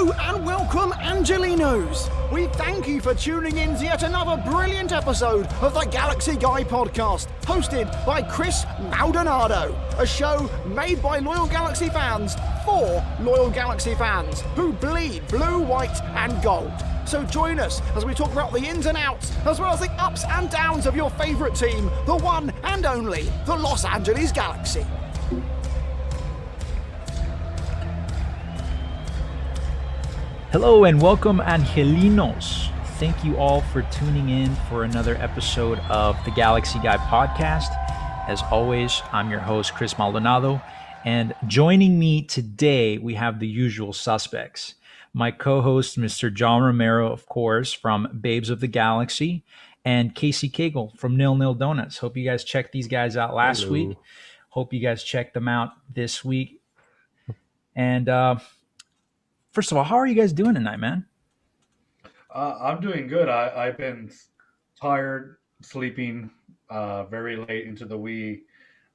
Hello and welcome, Angelinos. We thank you for tuning in to yet another brilliant episode of the Galaxy Guy podcast, hosted by Chris Maldonado, a show made by loyal Galaxy fans for loyal Galaxy fans who bleed blue, white and gold. So join us as we talk about the ins and outs, as well as the ups and downs of your favourite team, the one and only, the Los Angeles Galaxy. Hello and welcome, Angelinos. Thank you all for tuning in for another episode of the Galaxy Guy podcast. As always, I'm your host, Chris Maldonado, and joining me today, we have the usual suspects. My co-host, Mr. John Romero, of course, from Babes of the Galaxy, and Casey Cagle from Nil Nil Donuts. Hope you guys checked these guys out last week. Hope you guys checked them out this week. And first of all, how are you guys doing tonight, man? I'm doing good. I've been tired, sleeping very late into the wee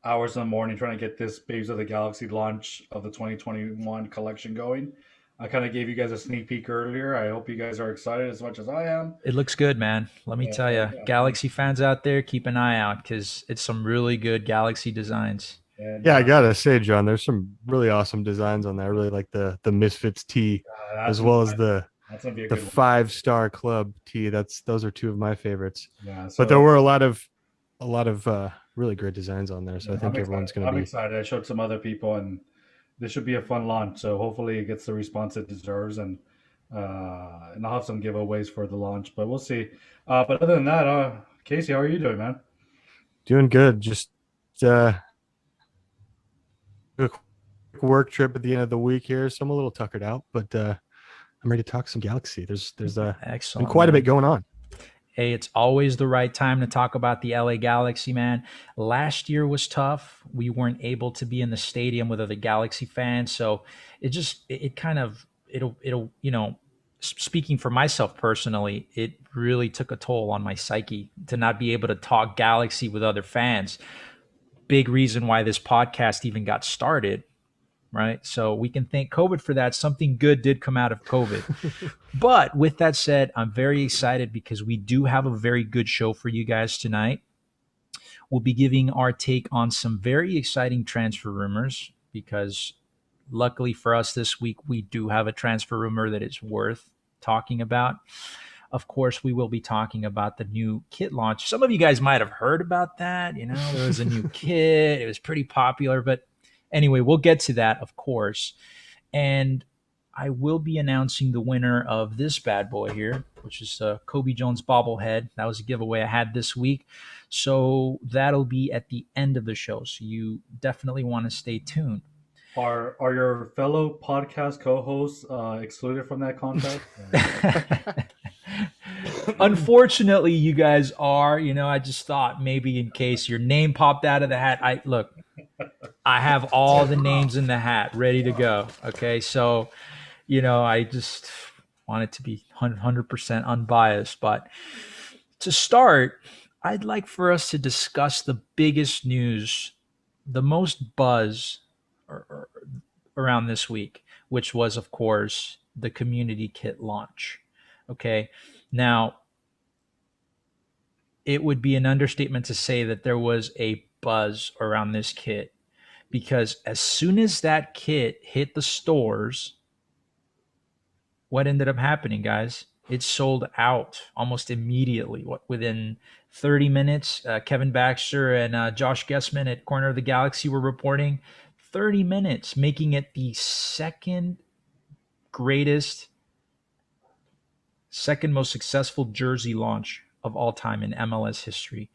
hours in the morning, trying to get this Babes of the Galaxy launch of the 2021 collection going. I kind of gave you guys a sneak peek earlier. I hope you guys are excited as much as I am. It looks good, man. Let me tell you, Galaxy fans out there, keep an eye out because it's some really good Galaxy designs. And, I gotta say, John, there's some really awesome designs on there. I really like the Misfits tee, as well as the 5-star club tee. Those are two of my favorites. Yeah, so, but there were a lot of really great designs on there. So I think everyone's gonna be. I'm excited. I showed some other people, and this should be a fun launch. So hopefully it gets the response it deserves, and I'll have some giveaways for the launch. But we'll see. But other than that, Casey, how are you doing, man? Doing good. Just a quick work trip at the end of the week here, so I'm a little tuckered out, but I'm ready to talk some Galaxy. There's been quite a bit going on. Hey, it's always the right time to talk about the LA Galaxy, man. Last year was tough. We weren't able to be in the stadium with other Galaxy fans, so it'll speaking for myself personally, it really took a toll on my psyche to not be able to talk Galaxy with other fans. Big reason why this podcast even got started, right? So we can thank COVID for that. Something good did come out of COVID. But with that said, I'm very excited because we do have a very good show for you guys tonight. We'll be giving our take on some very exciting transfer rumors because luckily for us this week, we do have a transfer rumor that is worth talking about. Of course, we will be talking about the new kit launch. Some of you guys might have heard about that. You know, there was a new kit. It was pretty popular. But anyway, we'll get to that, of course. And I will be announcing the winner of this bad boy here, which is a Cobi Jones bobblehead. That was a giveaway I had this week. So that'll be at the end of the show. So you definitely want to stay tuned. Are your fellow podcast co-hosts excluded from that contest? Unfortunately, you guys are. I just thought maybe in case your name popped out of the hat. I have all the names in the hat ready to go. Okay, so I just want it to be 100% unbiased. But to start, I'd like for us to discuss the biggest news, the most buzz around this week, which was, of course, the community kit launch. Okay, now it would be an understatement to say that there was a buzz around this kit because as soon as that kit hit the stores, what ended up happening, guys? It sold out almost immediately. Within 30 minutes, Kevin Baxter and Josh Guessman at Corner of the Galaxy were reporting 30 minutes, making it the second most successful jersey launch of all time in MLS history.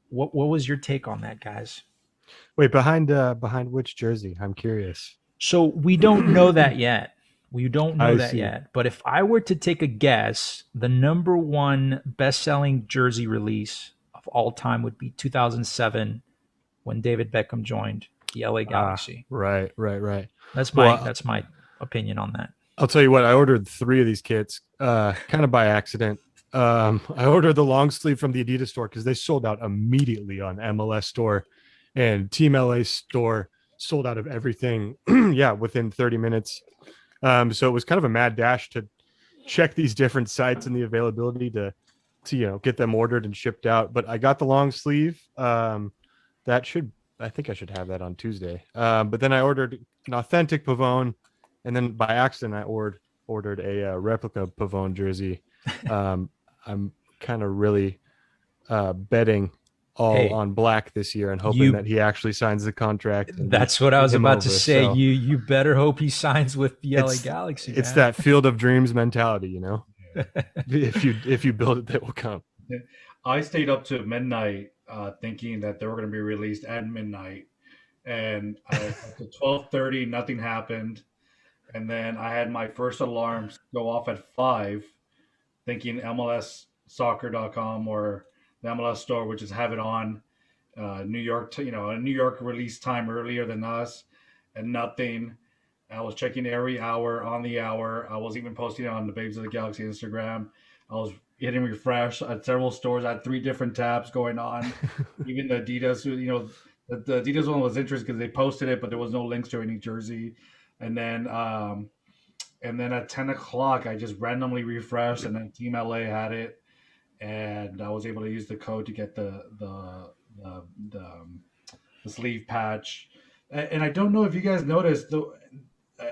What was your take on that, guys? Wait, behind which jersey? I'm curious. So we don't know that yet. We don't know that yet. But if I were to take a guess, the number one best-selling jersey release of all time would be 2007 when David Beckham joined the LA Galaxy. Right. That's my opinion on that. I'll tell you what, I ordered 3 of these kits kind of by accident. I ordered the long sleeve from the Adidas store because they sold out immediately on MLS store, and Team LA store sold out of everything. Within 30 minutes. So it was kind of a mad dash to check these different sites and the availability to get them ordered and shipped out. But I got the long sleeve. I think I should have that on Tuesday. But then I ordered an authentic Pavone, and then by accident I ordered a replica Pavone jersey. I'm kind of really betting all on Black this year and hoping that he actually signs the contract. That's what I was about to say. So, you better hope he signs with the LA Galaxy. It's that Field of Dreams mentality, if you build it, they will come. I stayed up to midnight thinking that they were going to be released at midnight, and at 12:30 nothing happened, and then I had my first alarms go off at 5, thinking MLSsoccer.com or the MLS store, which is have it on New York, a New York release time earlier than us, and nothing. I was checking every hour on the hour. I was even posting it on the Babes of the Galaxy Instagram. I was hitting refresh at several stores. I had 3 different tabs going on. Even the Adidas, the Adidas one was interesting because they posted it, but there was no links to any jersey. And then at 10 o'clock, I just randomly refreshed, and then Team LA had it. And I was able to use the code to get the sleeve patch. And I don't know if you guys noticed,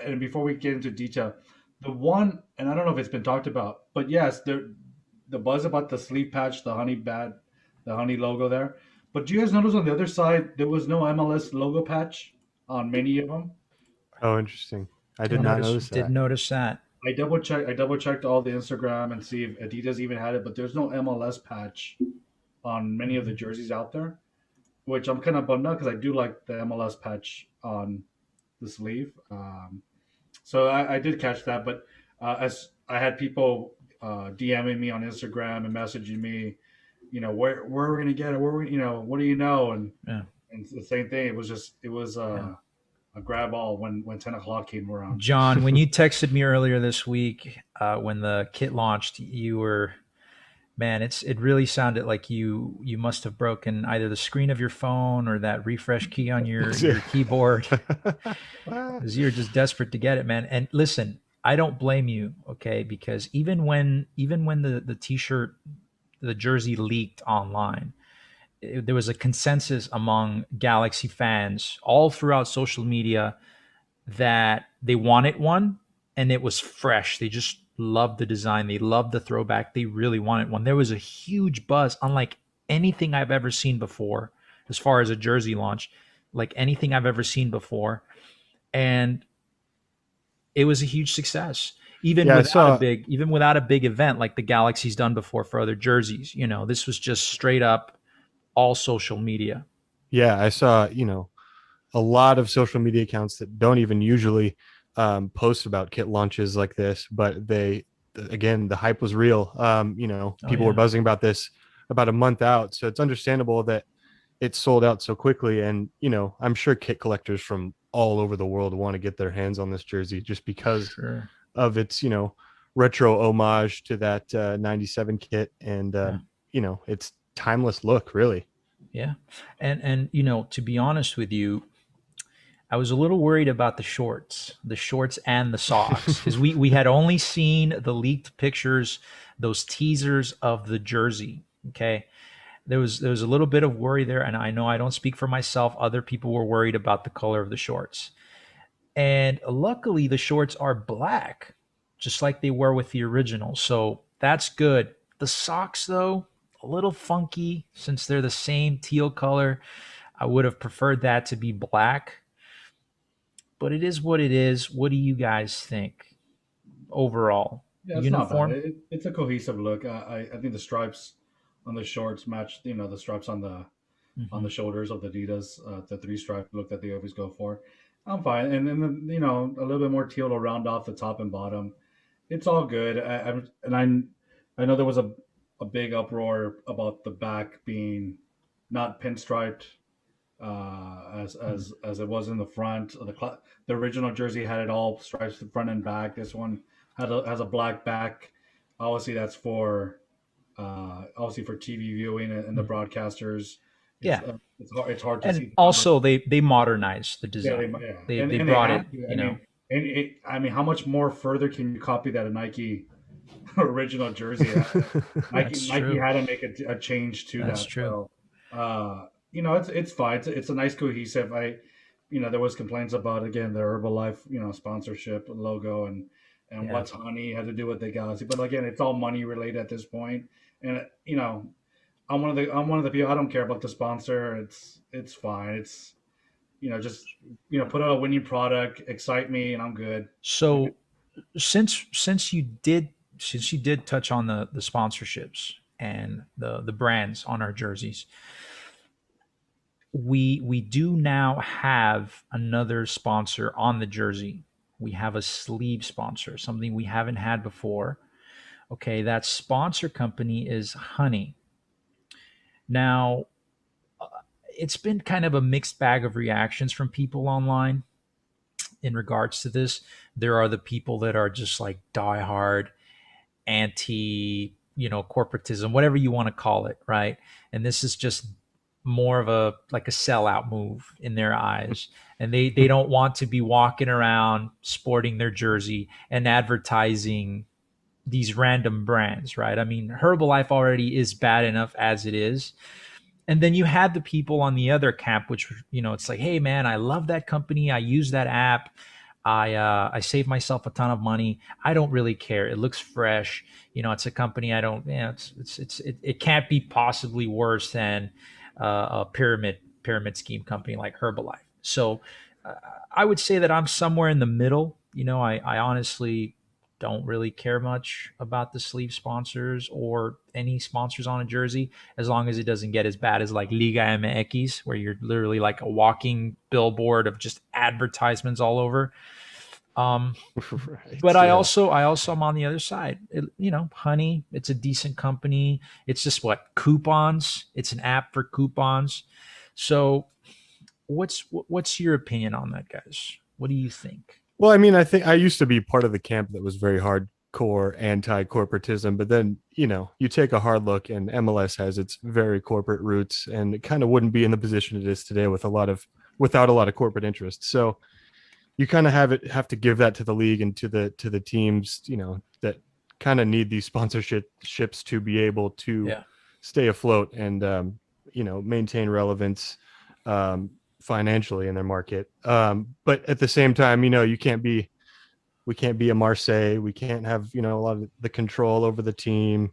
and before we get into detail, the one, and I don't know if it's been talked about, but yes, the buzz about the sleeve patch, the honey logo there. But do you guys notice on the other side there was no MLS logo patch on many of them? Oh, interesting. I did not notice that. Did notice that. I double checked all the Instagram and see if Adidas even had it, but there's no MLS patch on many of the jerseys out there, which I'm kind of bummed out because I do like the MLS patch on the sleeve. So I did catch that, but as I had people DMing me on Instagram and messaging me, where we're gonna get it, what do you know, and it's the same thing. It was a grab all when 10 o'clock came around. John, when you texted me earlier this week, when the kit launched, you were, man, it really sounded like you must have broken either the screen of your phone or that refresh key on your keyboard, because you're just desperate to get it, man. And listen, I don't blame you, okay? Because even when the t-shirt, the jersey leaked online, there was a consensus among Galaxy fans all throughout social media that they wanted one, and it was fresh. They just loved the design. They loved the throwback. They really wanted one. There was a huge buzz, unlike anything I've ever seen before, as far as a jersey launch, like anything I've ever seen before. And it was a huge success. Even without a big event like the Galaxy's done before for other jerseys. This was just straight up all social media. Yeah, I saw, a lot of social media accounts that don't even usually post about kit launches like this, but the hype was real. People were buzzing about this about a month out. So it's understandable that it sold out so quickly. And, I'm sure kit collectors from all over the world want to get their hands on this jersey just because of its, retro homage to that 97 kit. And, it's timeless look, really. Yeah. And to be honest with you, I was a little worried about the shorts and the socks, because we had only seen the leaked pictures, those teasers of the jersey. Okay. There was a little bit of worry there. And I know I don't speak for myself. Other people were worried about the color of the shorts. And luckily the shorts are black, just like they were with the original. So that's good. The socks, though, a little funky since they're the same teal color. I would have preferred that to be black, but it is what it is. What do you guys think overall? Yeah, it's uniform? Not bad. It's a cohesive look. I think the stripes on the shorts match, the stripes on the shoulders of the Adidas, the 3-stripe look that they always go for. I'm fine. And then, a little bit more teal to round off the top and bottom. It's all good. I know there was a big uproar about the back being not pinstriped as it was in the front. The original jersey had it all stripes the front and back. This one has a black back. Obviously, that's for TV viewing and the broadcasters. It's hard to see. And also, they modernized the design. They brought it. And I mean, how much more further can you copy that a Nike original jersey? Nike had to make a change to That's that. true. So, it's fine. It's a nice cohesive. There was complaints about, again, the Herbalife, sponsorship logo and what's honey had to do with the Galaxy. But again, it's all money related at this point. And I'm one of the people. I don't care about the sponsor. It's fine. It's just put out a winning product, excite me, and I'm good. So since you did touch on the sponsorships and the brands on our jerseys, we do now have another sponsor on the jersey. We have a sleeve sponsor, something we haven't had before. Okay, that sponsor company is Honey. Now, it's been kind of a mixed bag of reactions from people online in regards to this. There are the people that are just like diehard anti, corporatism, whatever you want to call it, right? And this is just more of a sellout move in their eyes, and they don't want to be walking around sporting their jersey and advertising these random brands, right? I mean, Herbalife already is bad enough as it is. And then you had the people on the other camp, which, it's like, hey man, I love that company. I use that app. I save myself a ton of money. I don't really care. It looks fresh. It's a company I don't, it can't be possibly worse than a pyramid scheme company like Herbalife. So I would say that I'm somewhere in the middle. I honestly don't really care much about the sleeve sponsors or any sponsors on a jersey, as long as it doesn't get as bad as like Liga MX, where you're literally like a walking billboard of just advertisements all over. Right, but I also am on the other side. Honey, it's a decent company. It's just coupons. It's an app for coupons. So what's your opinion on that, guys? What do you think? Well, I mean, I think I used to be part of the camp that was very hardcore anti-corporatism, but then, you take a hard look, and MLS has its very corporate roots, and it kind of wouldn't be in the position it is today without a lot of corporate interest. So you kind of have to give that to the league and to the teams, that kind of need these sponsorships to be able to stay afloat and, maintain relevance, financially in their market. But at the same time, we can't be a Marseille. We can't have, a lot of the control over the team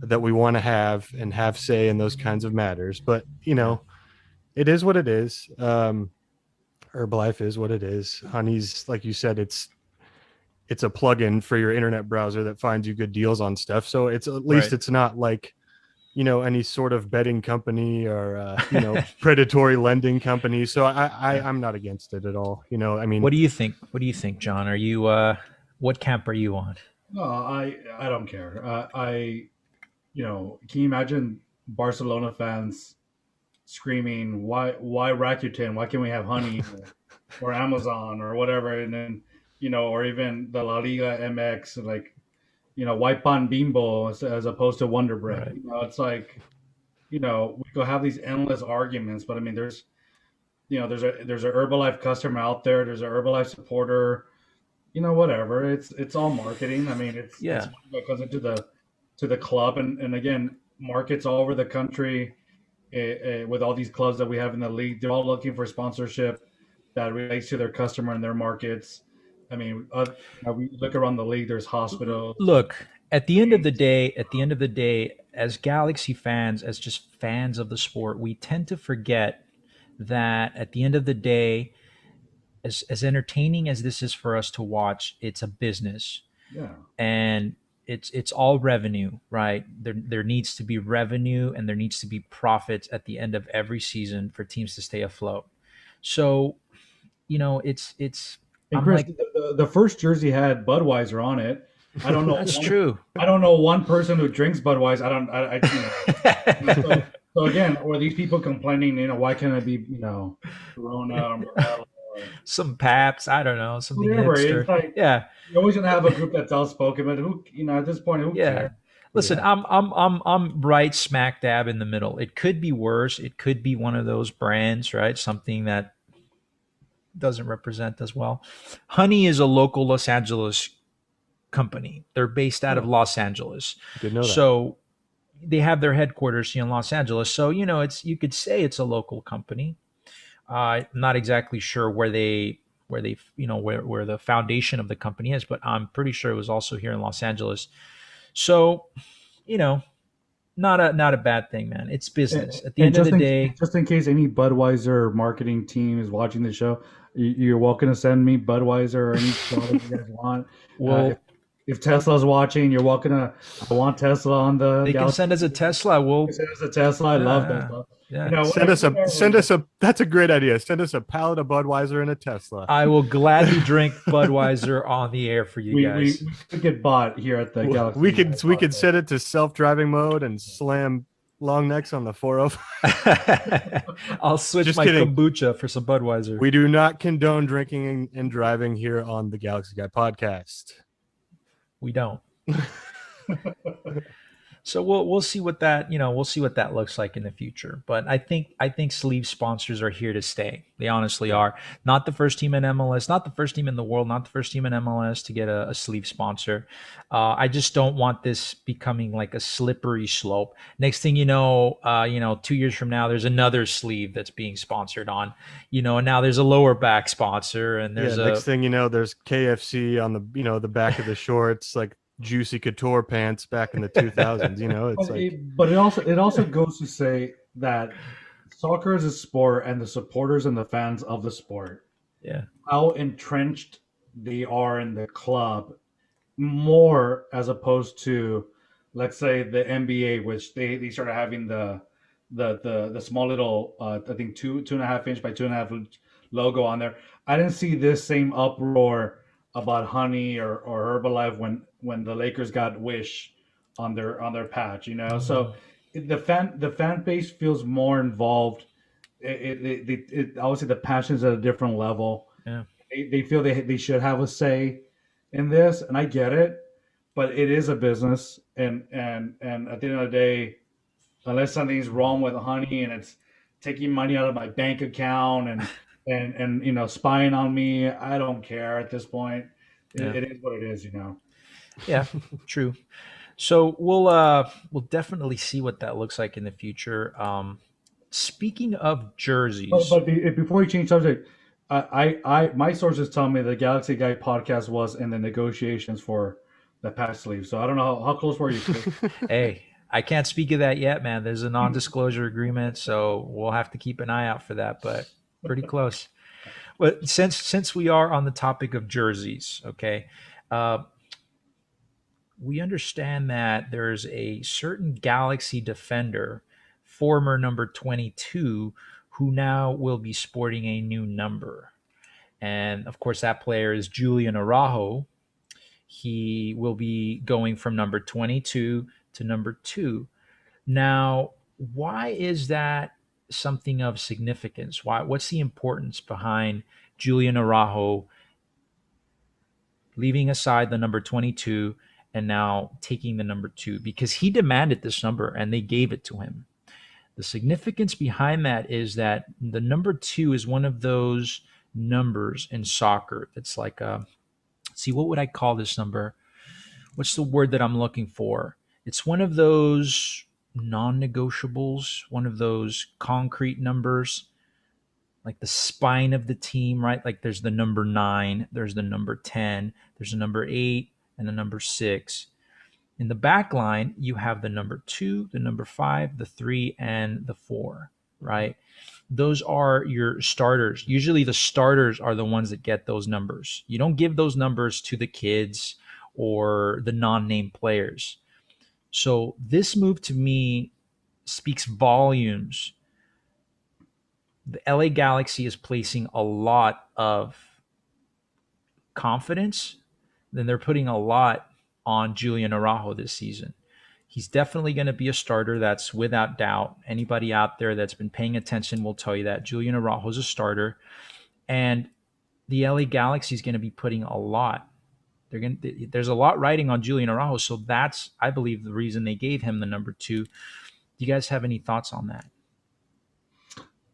that we want to have and have say in those kinds of matters. But, it is what it is. Herbalife is what it is. Honey's, like you said, it's a plugin for your internet browser that finds you good deals on stuff. So it's at least It's not like, any sort of betting company or, predatory lending company. So I'm not against it at all. I mean, what do you think? What do you think, John? Are you, what camp are you on? No, I don't care. Can you imagine Barcelona fans screaming, why Rakuten? Why can't we have Honey or Amazon or whatever? And then, or even the La Liga MX, like, why Pan Bimbo as opposed to Wonder Bread? Right. It's like, we go have these endless arguments, but I mean, there's a Herbalife customer out there. There's a Herbalife supporter, whatever. It's all marketing. I mean, it's what goes into the club. And again, markets all over the country with all these clubs that we have in the league, they're all looking for sponsorship that relates to their customer and their markets. I mean, we look around the league, there's hospitals. Look, at the end of the day, as Galaxy fans, as just fans of the sport, we tend to forget that at the end of the day, as entertaining as this is for us to watch, it's a business. Yeah. And it's all revenue, right? There needs to be revenue and there needs to be profits at the end of every season for teams to stay afloat. So, it's and Chris, the first jersey had Budweiser on it. I don't know. That's true. I don't know one person who drinks Budweiser. So again, were these people complaining? Why can't it be Corona or some Paps? I don't know, something whatever. hipster. It's like, yeah, you're always gonna have a group that's outspoken, but who at this point, who cares? Listen, I'm right smack dab in the middle. It could be worse. It could be one of those brands, right? Something that doesn't represent as well. Honey is a local Los Angeles company. They're based out of Los Angeles. Didn't know that. So they have their headquarters here in Los Angeles. So, you could say it's a local company. I'm not exactly sure where the foundation of the company is, but I'm pretty sure it was also here in Los Angeles. So, not a bad thing, man. It's business. At the end of the day, just in case any Budweiser marketing team is watching the show, you're welcome to send me Budweiser or any product you guys want. Well, if Tesla's watching, you're welcome to. I want Tesla on the. They can send us a Tesla. We'll send us a Tesla. I love Tesla. Yeah. Send us a. That's a great idea. Send us a pallet of Budweiser and a Tesla. I will gladly drink Budweiser on the air for you guys. We could get bought here at the Galaxy. We could set it to self-driving mode and slam long necks on the 405. I'll switch my kombucha for some Budweiser. We do not condone drinking and driving here on the Galaxy Guy podcast. We don't. So we'll see what that looks like in the future. But I think sleeve sponsors are here to stay. They honestly are. Not the first team in MLS, not the first team in the world, not the first team in MLS to get a sleeve sponsor. I just don't want this becoming like a slippery slope. Next thing 2 years from now, there's another sleeve that's being sponsored on, and now there's a lower back sponsor, and there's next thing you know, there's KFC on the the back of the shorts, like Juicy Couture pants back in the 2000s. But it also goes to say that soccer is a sport, and the supporters and the fans of the sport, how entrenched they are in the club, more as opposed to, let's say, the NBA, which they started having the small little I think 2.5 inch by 2.5 inch logo on there. I didn't see this same uproar about Honey or Herbalife when the Lakers got Wish on their patch, Mm-hmm. So the fan base feels more involved. It obviously the passion is at a different level. Yeah, they feel they should have a say in this, and I get it, but it is a business, and at the end of the day, unless something's wrong with Honey and it's taking money out of my bank account and spying on me, I don't care at this point. It is what it is, Yeah, true. So we'll definitely see what that looks like in the future. Speaking of jerseys, but before you change subject, my sources tell me the Galaxy Guy podcast was in the negotiations for the patch sleeve. So I don't know how close were you, Chris? Hey, I can't speak of that yet, man. There's a non-disclosure agreement, so we'll have to keep an eye out for that. But pretty close. But since we are on the topic of jerseys, okay, we understand that there's a certain Galaxy defender, former number 22, who now will be sporting a new number. And, of course, that player is Julian Arajo. He will be going from number 22 to number 2. Now, why is that something of significance? What's the importance behind Julian Araujo leaving aside the number 22 and now taking the number 2? Because he demanded this number and they gave it to him. The significance behind that is that the number 2 is one of those numbers in soccer that's like what would I call this number? What's the word that I'm looking for? It's one of those non-negotiables, one of those concrete numbers, like the spine of the team, right? Like there's the number 9, there's the number 10, there's the number 8, and the number 6. In the back line, you have the number 2, the number 5, the 3, and the 4, right? Those are your starters. Usually the starters are the ones that get those numbers. You don't give those numbers to the kids or the non-name players. So this move to me speaks volumes. The LA Galaxy is placing a lot of confidence. Then they're putting a lot on Julian Araujo this season. He's definitely going to be a starter. That's without doubt. Anybody out there that's been paying attention will tell you that Julian Araujo is a starter. And the LA Galaxy is going to be putting a lot. There's a lot riding on Julian Araujo, so that's, I believe, the reason they gave him the number 2. Do you guys have any thoughts on that?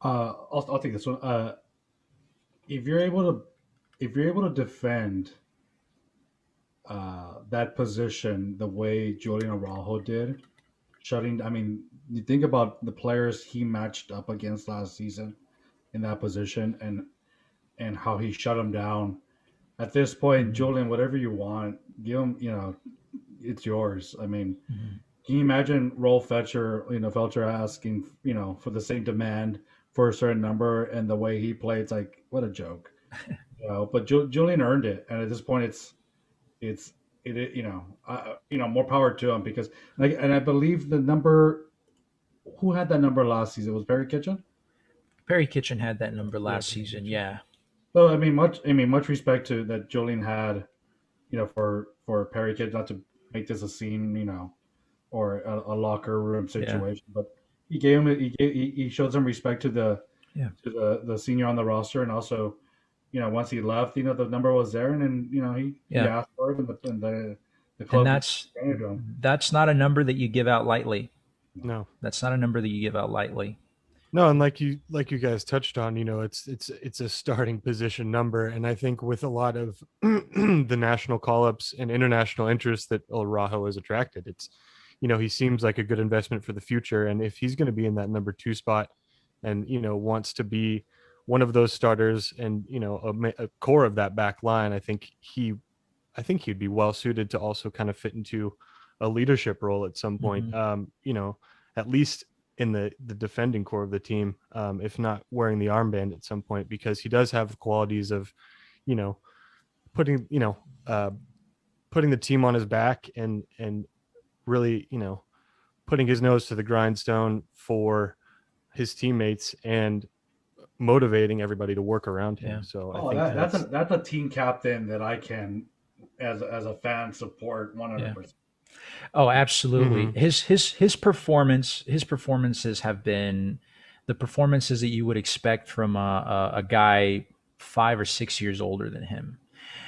I'll take this one. if you're able to defend that position the way Julian Araujo did, shutting. I mean, you think about the players he matched up against last season in that position, and how he shut them down. At this point, Mhm. Julian, whatever you want, give him. It's yours. I mean, Mhm. can you imagine Rolf Fetcher, Felcher asking, for the same demand for a certain number, and the way he played, it's like, what a joke. But Julian earned it, and at this point, it's more power to him because, like, and I believe the number, who had that number last season? Was Barry Kitchen? Perry Kitchen had that number Yeah, last season. Yeah. So much respect to that Julian had, for Perry Kitchen, not to make this a scene, or a locker room Yeah. situation, but he gave him he showed some respect to the Yeah. senior on the roster, and also, once he left, the number was there, and then he Yeah. asked for it, and the And club granted to him. that's not a number that you give out lightly. No. That's not a number that you give out lightly. No, and like you guys touched on, it's a starting position number, and I think with a lot of the national call-ups and international interest that Araujo has attracted, it's he seems like a good investment for the future, and if he's going to be in that number 2 spot, and wants to be one of those starters, and a core of that back line, I think he'd be well suited to also kind of fit into a leadership role at some point. Mm-hmm. At least in the defending core of the team, if not wearing the armband at some point, because he does have the qualities of, putting, putting the team on his back, and really, putting his nose to the grindstone for his teammates and motivating everybody to work around him. Yeah. So Oh, I think that's a team captain that I can, as a fan, support 100%. Oh, absolutely. Mhm. His performances have been the performances that you would expect from a guy 5 or 6 years older than him.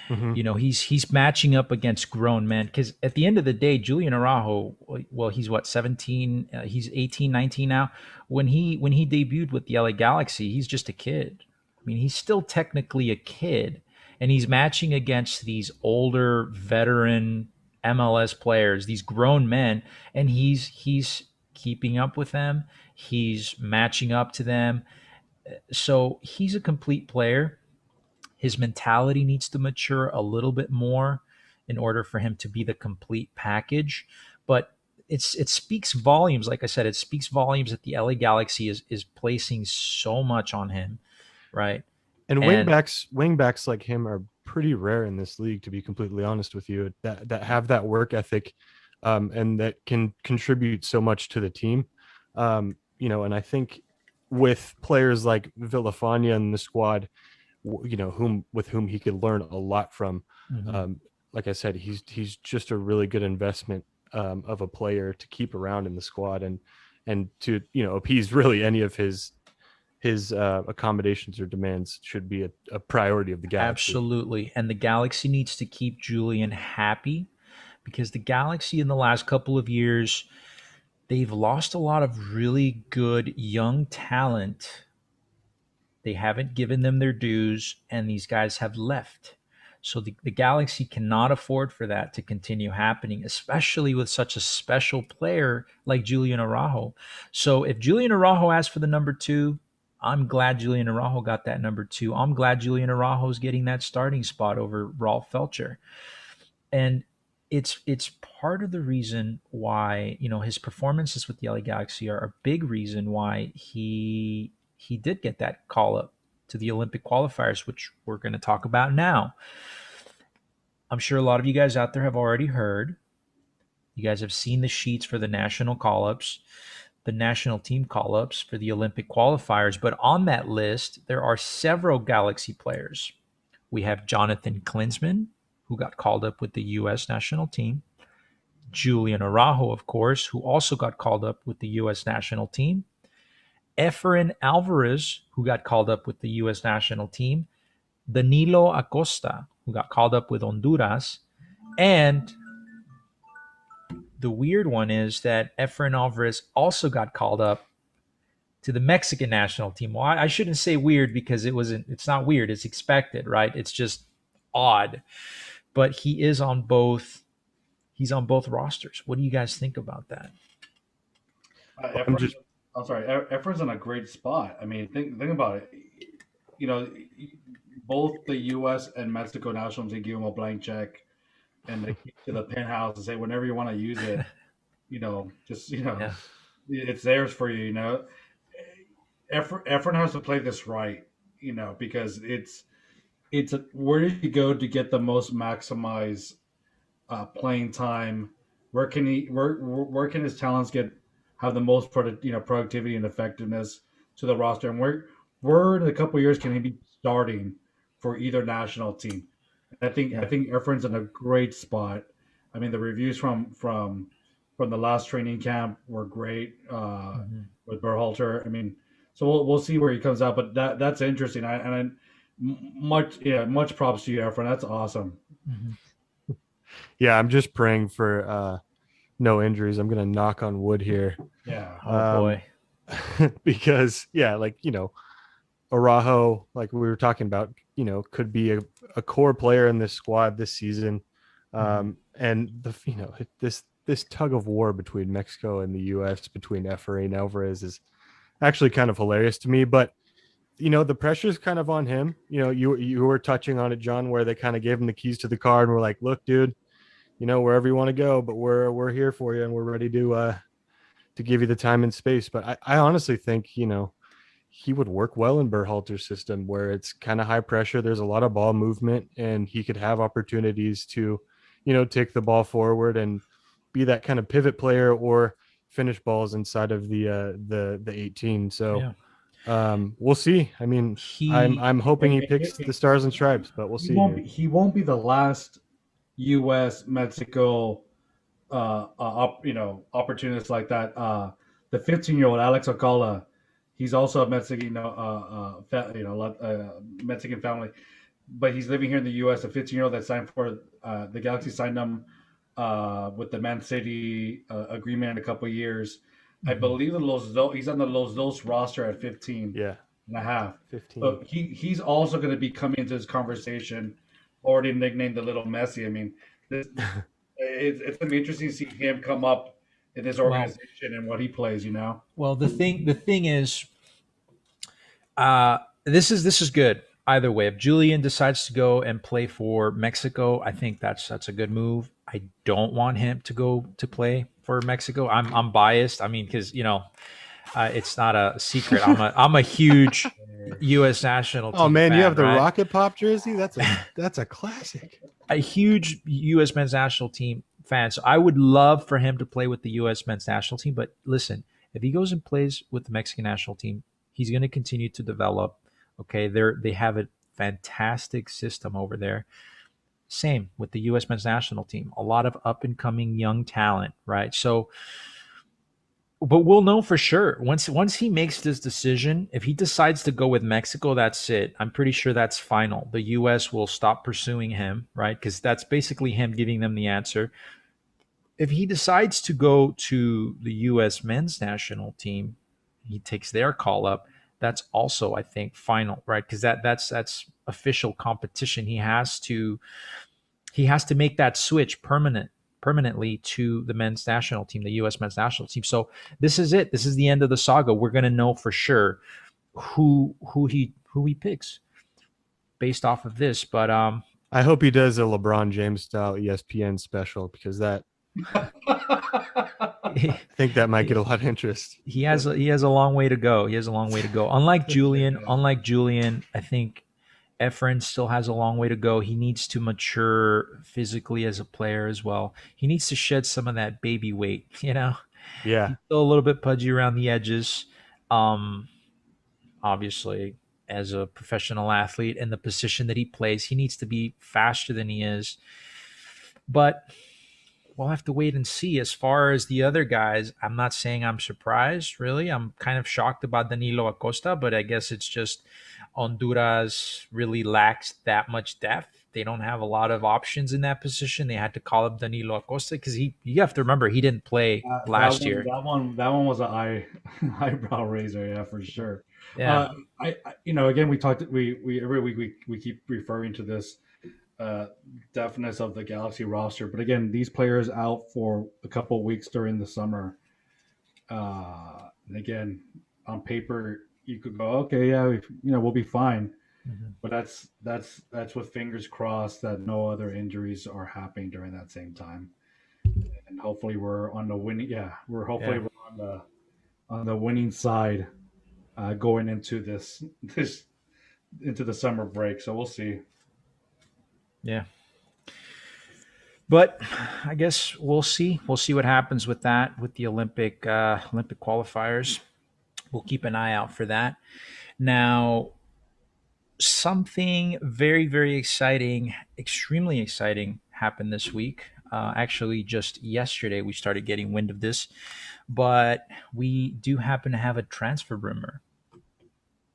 Mhm. He's matching up against grown men, because at the end of the day, Julian Araujo, well, he's what, 17, he's 18, 19 now. When he debuted with the LA Galaxy, he's just a kid. I mean, he's still technically a kid, and he's matching against these older veteran MLS players, these grown men, and he's keeping up with them. He's matching up to them. So he's a complete player. His mentality needs to mature a little bit more in order for him to be the complete package. But it speaks volumes. Like I said, it speaks volumes that the LA Galaxy is placing so much on him, right? And And wingbacks like him are pretty rare in this league, to be completely honest with you, that have that work ethic, and that can contribute so much to the team. And I think with players like Villafania in the squad, whom he could learn a lot from. Mhm. Like I said, he's just a really good investment, of a player to keep around in the squad, and to appease really any of his accommodations or demands should be a priority of the Galaxy. Absolutely. And the Galaxy needs to keep Julian happy, because the Galaxy in the last couple of years, they've lost a lot of really good young talent. They haven't given them their dues, and these guys have left. So the Galaxy cannot afford for that to continue happening, especially with such a special player like Julian Araujo. So if Julian Araujo asked for the number 2, I'm glad Julian Araujo got that number 2. I'm glad Julian Araujo is getting that starting spot over Rolf Felcher. And it's part of the reason why his performances with the LA Galaxy are a big reason why he did get that call up to the Olympic qualifiers, which we're going to talk about now. I'm sure a lot of you guys out there have already heard. You guys have seen the sheets for the national call ups, the national team call ups for the Olympic qualifiers. But on that list, there are several Galaxy players. We have Jonathan Klinsmann, who got called up with the U.S. national team. Julian Araujo, of course, who also got called up with the U.S. national team. Efrain Alvarez, who got called up with the U.S. national team. Danilo Acosta, who got called up with Honduras. And the weird one is that Efrain Alvarez also got called up to the Mexican national team. Well, I shouldn't say weird because it's not weird. It's expected, right? It's just odd. But he's on both rosters. What do you guys think about that? I'm sorry. Efren's in a great spot. I mean, think about it. You know, both the U.S. and Mexico national team give him a blank check, and they keep to the penthouse and say, whenever you want to use it, yeah. It's theirs for you. You know, Efren has to play this right. You know, because where do you go to get the most maximized playing time? Where can his talents have the most productivity and effectiveness to the roster, and where in a couple of years can he be starting for either national team? I think Efren's in a great spot. I mean, the reviews from the last training camp were great with Berhalter. I mean, so we'll see where he comes out, but that's interesting. Much props to you, Efren. That's awesome. Mm-hmm. Yeah, I'm just praying for no injuries. I'm gonna knock on wood here. Yeah. Oh boy. Because Araujo, like we were talking about, could be a core player in this squad this season. And this tug of war between Mexico and the US, between Efrain and Alvarez, is actually kind of hilarious to me. But the pressure is kind of on him. You were touching on it, John, where they kind of gave him the keys to the car and were like, look, dude, wherever you want to go, but we're here for you and we're ready to give you the time and space. But I honestly think, he would work well in Berhalter's system, where it's kind of high pressure. There's a lot of ball movement, and he could have opportunities to, take the ball forward and be that kind of pivot player or finish balls inside of the 18. So we'll see. I mean, I'm hoping he picks the Stars and Stripes, but we'll see. He won't be the last U.S. Mexico opportunists like that. The 15-year-old Alex Ocala, he's also a Mexican Mexican family, but he's living here in the U.S. A 15-year-old that signed for the Galaxy signed him with the Man City agreement in a couple of years. I believe he's on the Los Dos roster at 15 and a half. 15. So he's also going to be coming into this conversation, already nicknamed the Little Messi. I mean, it's going to be interesting to see him come up in this organization and what he plays, Well, the thing is, this is good either way. If Julian decides to go and play for Mexico, I think that's a good move. I don't want him to go to play for Mexico. I'm biased. I mean, because it's not a secret. I'm a huge U.S. national team. Oh man, fan, you have the right? Rocket Pop jersey. That's a classic. A huge U.S. men's national team fan. So I would love for him to play with the U.S. men's national team. But listen, if he goes and plays with the Mexican national team, he's going to continue to develop. Okay, they have a fantastic system over there. Same with the U.S. men's national team. A lot of up and coming young talent, right? So, but we'll know for sure once he makes this decision. If he decides to go with Mexico, that's it. I'm pretty sure that's final. The U.S. will stop pursuing him, right? Because that's basically him giving them the answer. If he decides to go to the U.S. men's national team, he takes their call up. That's also, I think, final, right? Because that's official competition. He has to make that switch permanently to the men's national team, the U.S. men's national team. So this is it. This is the end of the saga. We're going to know for sure who he picks based off of this. But I hope he does a LeBron James style ESPN special, because that I think that might get a lot of interest. He has a long way to go. Unlike Julian, I think Efren still has a long way to go. He needs to mature physically as a player as well. He needs to shed some of that baby weight, Yeah. He's still a little bit pudgy around the edges. Obviously, as a professional athlete and the position that he plays, he needs to be faster than he is. But we'll have to wait and see. As far as the other guys, I'm not saying I'm surprised, really. I'm kind of shocked about Danilo Acosta, but I guess it's just Honduras really lacks that much depth. They don't have a lot of options in that position. They had to call up Danilo Acosta because you have to remember he didn't play last year. That one was an eyebrow raiser, yeah, for sure. Yeah. Again, we every week we keep referring to this deftness of the Galaxy roster, but again, these players out for a couple weeks during the summer. And again, on paper, you could go, okay, yeah, we'll be fine. Mm-hmm. But that's with fingers crossed that no other injuries are happening during that same time, and hopefully we're on the winning. Yeah, we're on the winning side going into this into the summer break. So we'll see. Yeah. But I guess we'll see. We'll see what happens with that, with the Olympic qualifiers. We'll keep an eye out for that. Now, something very, very exciting, extremely exciting happened this week. Actually, just yesterday, we started getting wind of this, but we do happen to have a transfer rumor.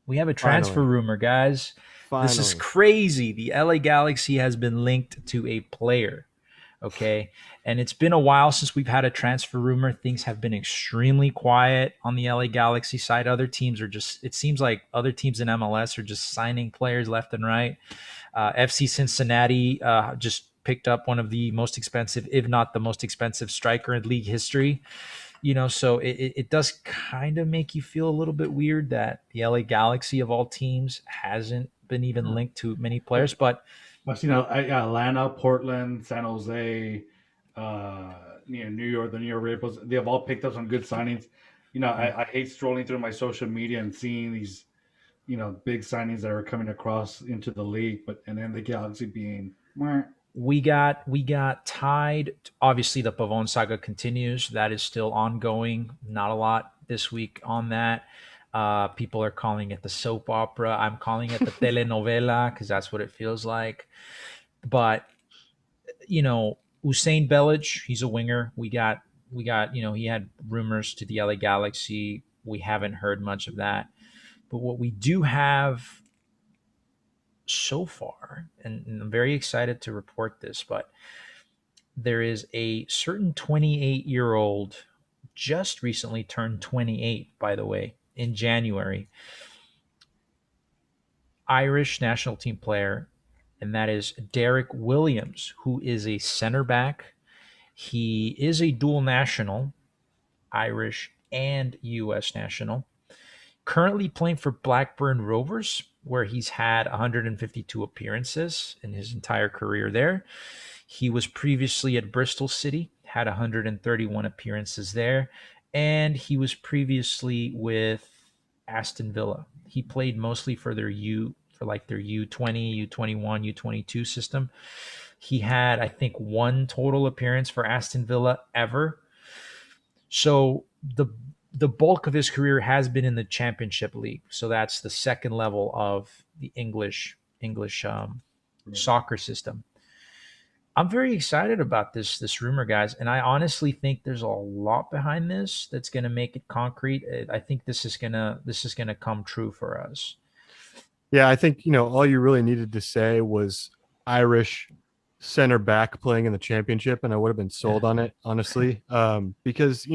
We have a transfer rumor, guys. Finally. This is crazy. The LA Galaxy has been linked to a player. Okay. And it's been a while since we've had a transfer rumor. Things have been extremely quiet on the LA Galaxy side. Other teams are it seems like other teams in MLS are just signing players left and right. FC Cincinnati just picked up one of the most expensive, if not the most expensive striker in league history. So it does kind of make you feel a little bit weird that the LA Galaxy of all teams hasn't been even linked to many players, but I've seen Atlanta, Portland, San Jose, New York, the New York Red Bulls. They have all picked up some good signings. I hate strolling through my social media and seeing these, big signings that are coming across into the league, and then the Galaxy being. We got tied. Obviously, the Pavon saga continues. That is still ongoing. Not a lot this week on that. People are calling it the soap opera. I'm calling it the telenovela because that's what it feels like. But, Usain Belic, he's a winger. We got, he had rumors to the LA Galaxy. We haven't heard much of that. But what we do have so far, and I'm very excited to report this, but there is a certain 28-year-old, just recently turned 28, by the way, in January, Irish national team player, and that is Derrick Williams, who is a center back. He is a dual national, Irish and U.S. national, currently playing for Blackburn Rovers, where he's had 152 appearances in his entire career there. He was previously at Bristol City, had 131 appearances there, and he was previously with Aston Villa. He played mostly for their U20, U21, U22 system. He had, I think, one total appearance for Aston Villa ever. So the bulk of his career has been in the Championship League. So that's the second level of the English soccer system. I'm very excited about this rumor, guys, and I honestly think there's a lot behind this that's going to make it concrete. I think this is gonna come true for us. Yeah, I think all you really needed to say was Irish center back playing in the Championship, and I would have been sold on it, honestly, because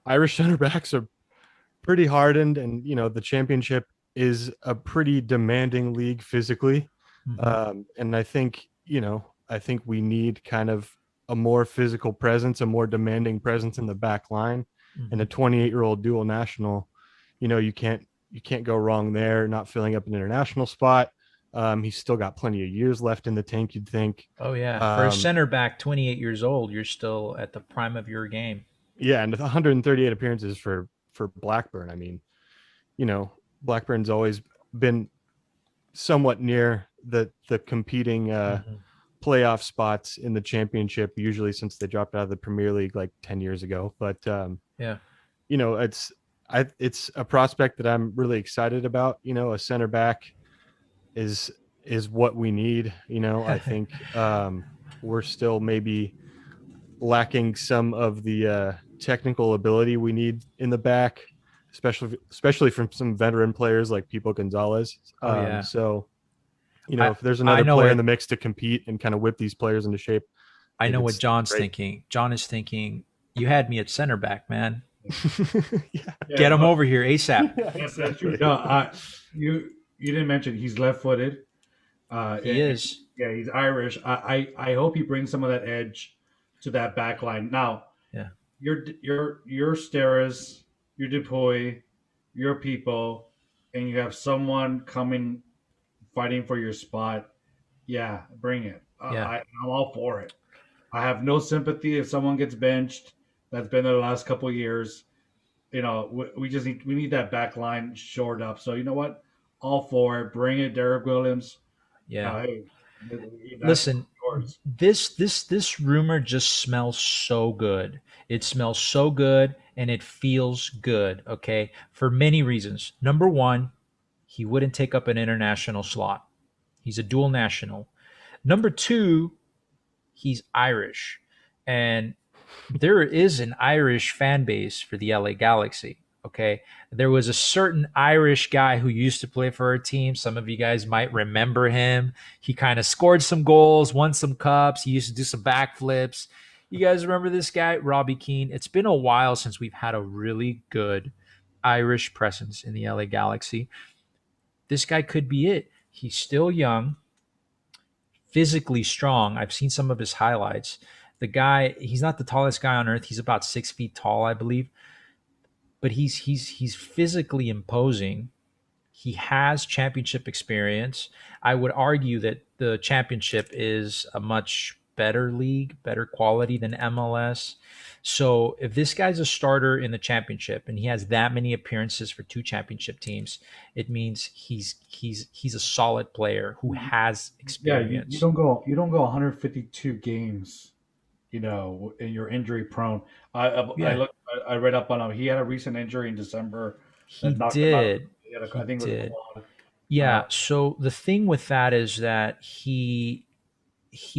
Irish center backs are pretty hardened, and the Championship is a pretty demanding league physically, and I think we need kind of a more physical presence, a more demanding presence in the back line, and a 28-year-old dual national. You can't go wrong there. Not filling up an international spot. He's still got plenty of years left in the tank, you'd think. Oh yeah, for a center back, 28 years old, you're still at the prime of your game. Yeah, and 138 appearances for Blackburn. I mean, Blackburn's always been somewhat near the competing playoff spots in the Championship, usually since they dropped out of the Premier League like 10 years ago. But it's a prospect that I'm really excited about. A center back is what we need. I think we're still maybe lacking some of the technical ability we need in the back. especially from some veteran players like Cobi Gonzalez. So, if there's another player in the mix to compete and kind of whip these players into shape. I know what John's thinking. John is thinking, you had me at center back, man. Get him over here ASAP. Yes, that's true. No, you didn't mention he's left-footed. He is. Yeah, he's Irish. I hope he brings some of that edge to that back line. Now, your Steres, your Dupuy, your people, and you have someone coming, fighting for your spot. Yeah, bring it. I'm all for it. I have no sympathy if someone gets benched. That's been there the last couple of years. We just need that back line shored up. So you know what? All for it. Bring it, Derrick Williams. Yeah. Listen, this rumor just smells so good. It smells so good and it feels good. Okay, for many reasons. Number one, he wouldn't take up an international slot. He's a dual national. Number two, he's Irish, and there is an Irish fan base for the LA Galaxy. Okay. There was a certain Irish guy who used to play for our team. Some of you guys might remember him. He kind of scored some goals, won some cups. He used to do some backflips. You guys remember this guy, Robbie Keane? It's been a while since we've had a really good Irish presence in the LA Galaxy. This guy could be it. He's still young, physically strong. I've seen some of his highlights. The guy, he's not the tallest guy on earth. He's about 6 feet tall, I believe. But he's physically imposing. He has championship experience. I would argue that the championship is a much better league, better quality than MLS. So if this guy's a starter in the championship and he has that many appearances for 2 championship teams, it means he's a solid player who has experience. Yeah, you don't go 152 games, and you're injury prone. I read up on him. He had a recent injury in December. He did. I think it was quad. Yeah. So the thing with that is that he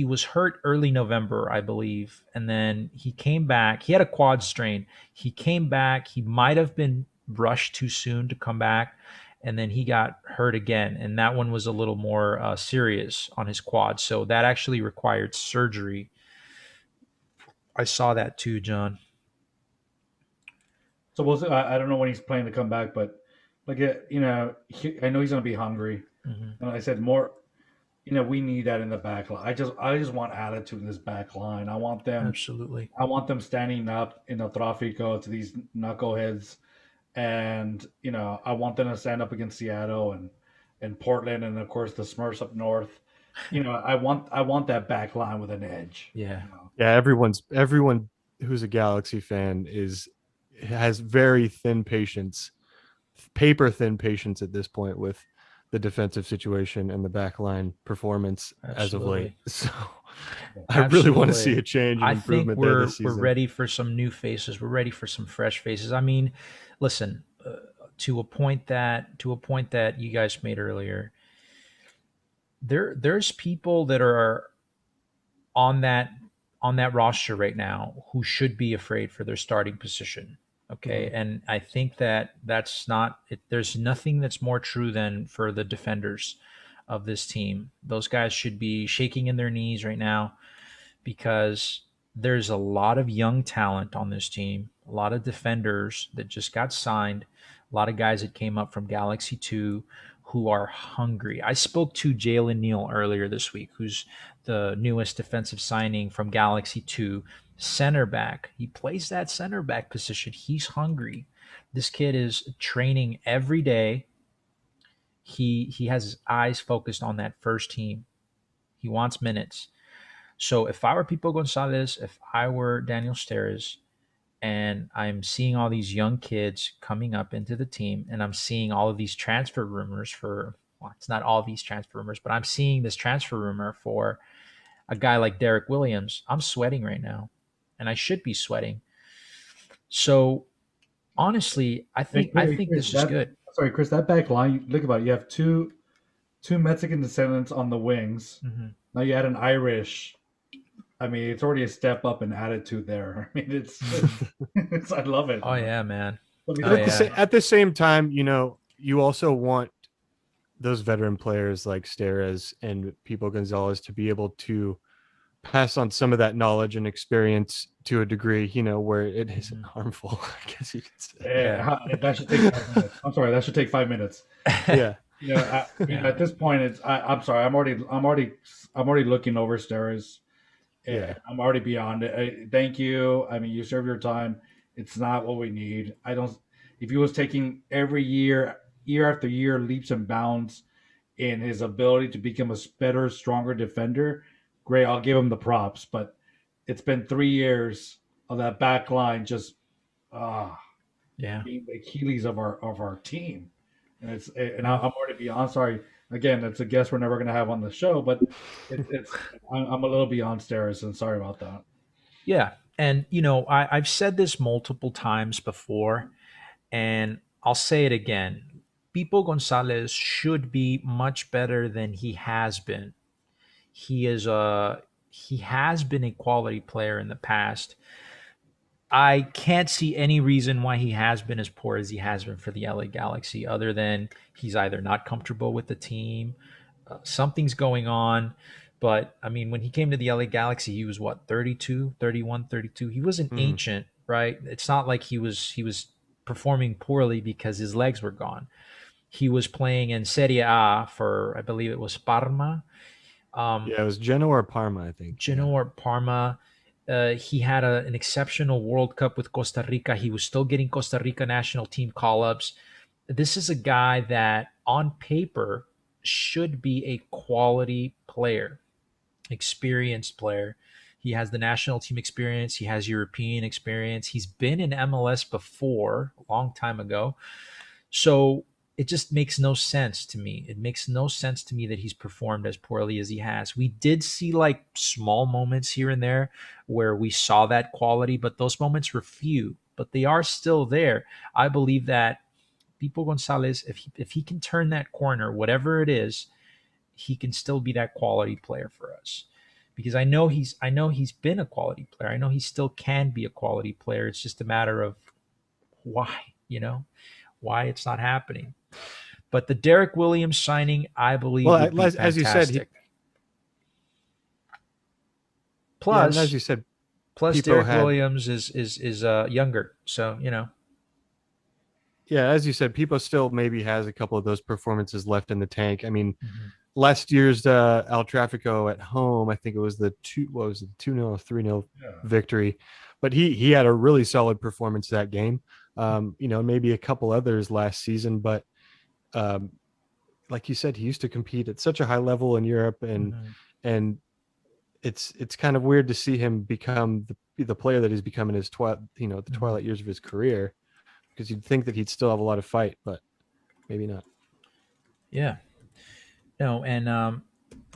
was hurt early November, I believe, and then he came back. He had a quad strain. He came back. He might have been rushed too soon to come back, and then he got hurt again, and that one was a little more serious on his quad. So that actually required surgery. I saw that too, John. So we'll see. I don't know when he's planning to come back, but I know he's going to be hungry. Mm-hmm. And I said more. We need that in the back line. I just want attitude in this back line. I want them absolutely. I want them standing up in the tráfico to these knuckleheads, and I want them to stand up against Seattle and Portland, and of course the Smurfs up north. I want that back line with an edge. Yeah, yeah. Everyone who's a Galaxy fan has very thin patience, paper thin patience at this point with the defensive situation and the backline performance as of late. So I really want to see a change and improvement there this season. We're ready for some new faces. We're ready for some fresh faces. I mean, listen, to a point that you guys made earlier, there's people that are on that roster right now who should be afraid for their starting position. Okay. Mm-hmm. And I think that's not it. There's nothing that's more true than for the defenders of this team. Those guys should be shaking in their knees right now because there's a lot of young talent on this team, a lot of defenders that just got signed, a lot of guys that came up from Galaxy 2 who are hungry. I spoke to Jalen Neal earlier this week, who's the newest defensive signing from Galaxy 2. Center back. He plays that center back position. He's hungry. This kid is training every day. He has his eyes focused on that first team. He wants minutes. So if I were Cobi Gonzalez, if I were Daniel Steres, and I'm seeing all these young kids coming up into the team, and I'm seeing all of these transfer rumors it's not all these transfer rumors, but I'm seeing this transfer rumor for a guy like Derrick Williams. I'm sweating right now. And I should be sweating. So, honestly, I think this is good. Sorry, Chris, that back line, look about it. You have two Mexican descendants on the wings. Mm-hmm. Now you add an Irish. I mean, it's already a step up in attitude there. I mean, it's I love it. Oh, yeah, man. But at the same time, you also want those veteran players like Steres and Pipo Gonzalez to be able to pass on some of that knowledge and experience to a degree, where it isn't harmful, I guess you could say. That should take 5 minutes. I'm sorry, that should take 5 minutes. Yeah. At this point, I'm sorry. I'm already looking over Steres. Yeah, I'm already beyond it. Thank you. I mean, you serve your time. It's not what we need. I don't. If he was taking every year after year, leaps and bounds in his ability to become a better, stronger defender, great. I'll give him the props. But it's been 3 years of that back line just being the Achilles of our team, and I'm already beyond. Sorry. Again, it's a guest we're never going to have on the show, but I'm a little beyond Steres, and sorry about that. Yeah, and I've said this multiple times before, and I'll say it again. Pipo Gonzalez should be much better than he has been. He has been a quality player in the past. I can't see any reason why he has been as poor as he has been for the LA Galaxy, other than he's either not comfortable with the team, something's going on. But I mean, when he came to the LA Galaxy, he was 32, 31, 32. He wasn't ancient, right? It's not like he was performing poorly because his legs were gone. He was playing in Serie A for, I believe it was Parma. It was Genoa or Parma, I think. Genoa or Parma. He had an exceptional World Cup with Costa Rica. He was still getting Costa Rica national team call-ups. This is a guy that, on paper, should be a quality player, experienced player. He has the national team experience. He has European experience. He's been in MLS before, a long time ago. So it just makes no sense to me. It makes no sense to me that he's performed as poorly as he has. We did see like small moments here and there where we saw that quality, but those moments were few, but they are still there. I believe that Pipo Gonzalez, if he can turn that corner, whatever it is, he can still be that quality player for us. Because I know he's been a quality player. I know he still can be a quality player. It's just a matter of why it's not happening. But the Derrick Williams signing, I believe, would be fantastic. As you said, as you said, Derrick Williams is younger, so Yeah, as you said, Pipo still maybe has a couple of those performances left in the tank. I mean, last year's El Tráfico at home, I think it was the 2-0 or 3-0 victory, but he had a really solid performance that game. Maybe a couple others last season, but like you said, he used to compete at such a high level in Europe, and it's kind of weird to see him become the player that he's become in his the twilight years of his career, because you'd think that he'd still have a lot of fight, but maybe not. Yeah. No, and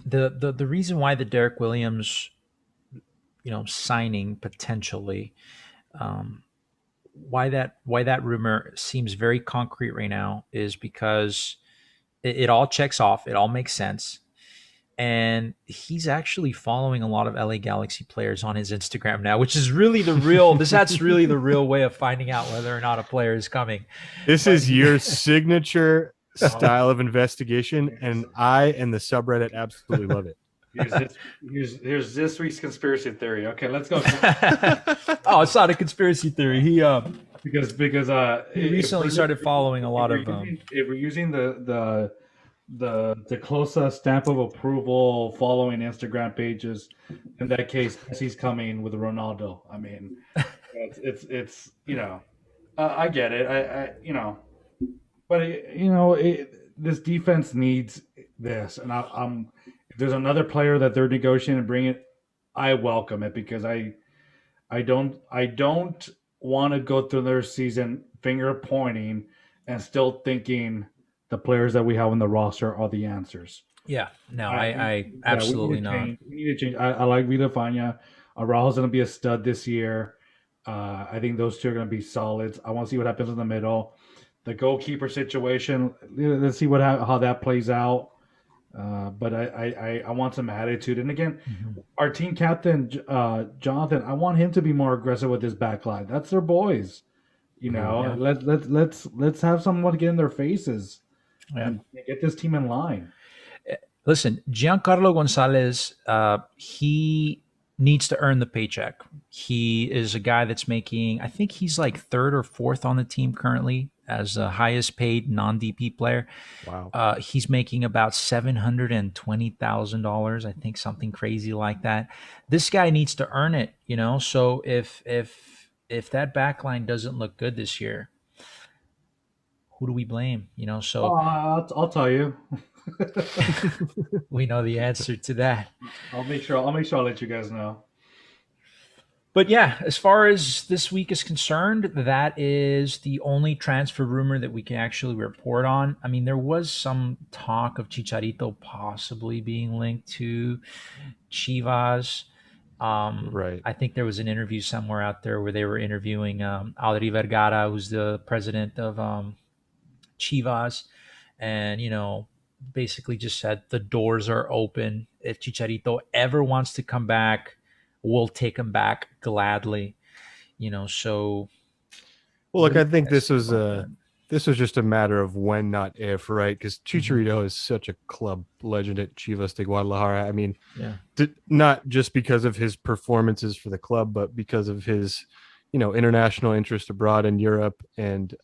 the reason why the Derrick Williams, signing potentially, why that rumor seems very concrete right now is because it all checks off. It all makes sense. And he's actually following a lot of LA Galaxy players on his Instagram now, which is really that's really the real way of finding out whether or not a player is coming. This is your signature style of investigation, and I and the subreddit absolutely love it. Here's this week's conspiracy theory. Okay, let's go. Oh, it's not a conspiracy theory. He because he recently started following a lot of if we're using the closer stamp of approval following Instagram pages, in that case he's coming with Ronaldo. I mean, it's I get it. But this defense needs this, and I'm if there's another player that they're negotiating and bring it, I welcome it, because I don't want to go through their season finger pointing and still thinking the players that we have on the roster are the answers. Yeah, no, I absolutely not. We need to change. I like Villafania. Araujo's going to be a stud this year. I think those two are going to be solids. I want to see what happens in the middle. The goalkeeper situation, let's see how that plays out. But I want some attitude. And again, our team captain, Jonathan, I want him to be more aggressive with his back line. That's their boys. You know, let's have someone get in their faces and get this team in line. Listen, Giancarlo Gonzalez, he needs to earn the paycheck. He is a guy that's making, I think he's like third or fourth on the team currently as the highest paid non-DP player. Wow. He's making about $720,000, I think, something crazy like that. This guy needs to earn it, you know. So if that back line doesn't look good this year, who do we blame? You know, so I'll tell you. we know the answer to that. I'll make sure I'll let you guys know. But yeah, as far as this week is concerned, that is the only transfer rumor that we can actually report on. I mean, there was some talk of Chicharito possibly being linked to Chivas. Right. I think there was an interview somewhere out there where they were interviewing Adri Vergara, who's the president of Chivas, and, you know, basically just said the doors are open. If Chicharito ever wants to come back, we'll take him back gladly. You know, so. Well, look, I think this was just a matter of when, not if, right? Because Chicharito is such a club legend at Chivas de Guadalajara. I mean, not just because of his performances for the club, but because of his, you know, international interest abroad in Europe, and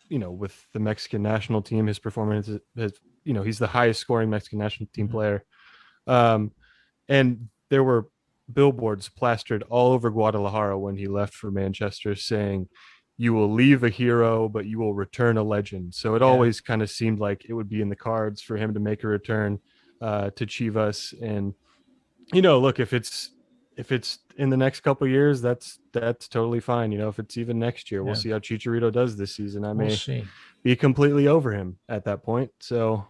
you know, with the Mexican national team, his performance has, you know, he's the highest scoring Mexican national team player. And there were billboards plastered all over Guadalajara when he left for Manchester saying, "You will leave a hero, but you will return a legend." So it always kind of seemed like it would be in the cards for him to make a return to Chivas. And, you know, look, if it's in the next couple of years, that's totally fine. You know, if it's even next year, we'll see how Chicharito does this season. I may be completely over him at that point. So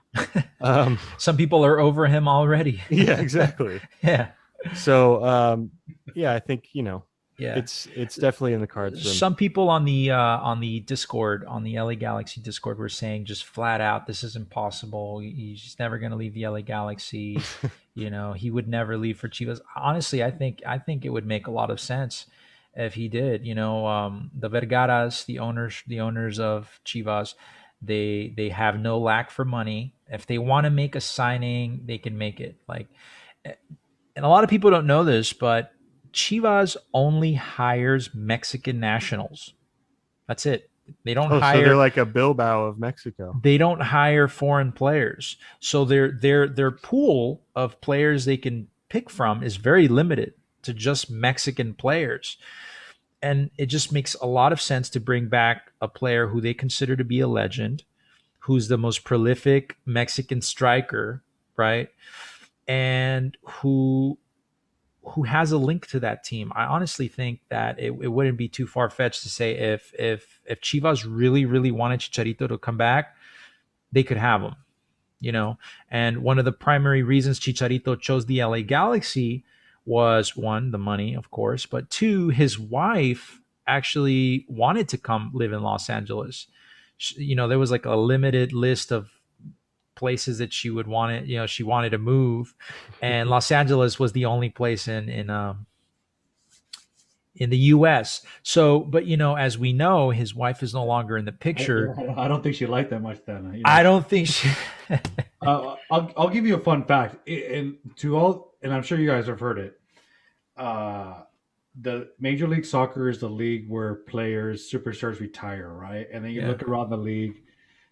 some people are over him already. Yeah, exactly. Yeah. So I think, you know, it's definitely in the cards for him. Some people on the Discord, on the LA Galaxy Discord, were saying just flat out, this is impossible. He's just never going to leave the LA Galaxy. You know, he would never leave for Chivas. Honestly, I think it would make a lot of sense if he did. You know, the Vergaras, the owners of Chivas, they have no lack for money. If they want to make a signing, they can make it. Like, and a lot of people don't know this, but Chivas only hires Mexican nationals. That's it. They don't hire. So they're like a Bilbao of Mexico. They don't hire foreign players. So their pool of players they can pick from is very limited to just Mexican players. And it just makes a lot of sense to bring back a player who they consider to be a legend, who's the most prolific Mexican striker, right? And who has a link to that team. I honestly think that it wouldn't be too far-fetched to say if Chivas really, really wanted Chicharito to come back, they could have him, you know? And one of the primary reasons Chicharito chose the LA Galaxy was, one, the money, of course, but two, his wife actually wanted to come live in Los Angeles. You know, there was like a limited list of places that she would want it, you know, she wanted to move, and Los Angeles was the only place in the US. So, but, you know, as we know, his wife is no longer in the picture. I don't think she liked that much then. You know? I don't think she I'll give you a fun fact, and I'm sure you guys have heard it. The Major League Soccer is the league where players, superstars retire, right? And then you look around the league.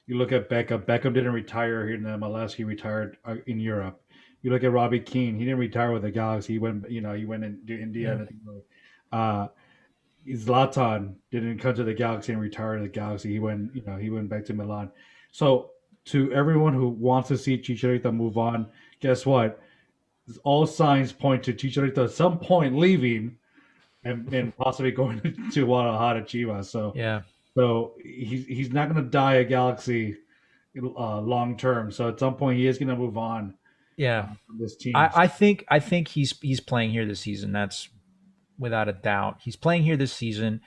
You look at Beckham. Beckham didn't retire here in the MLS. He retired in Europe. You look at Robbie Keane. He didn't retire with the Galaxy. He went into India. Yeah. Zlatan didn't come to the Galaxy and retire to the Galaxy. He went back to Milan. So to everyone who wants to see Chicharito move on, guess what? All signs point to Chicharito at some point leaving and possibly going to Guadalajara, Chivas. So yeah. So he's not going to die a Galaxy long term. So at some point he is going to move on. Yeah, from this team. I think he's playing here this season. That's without a doubt. He's playing here this season.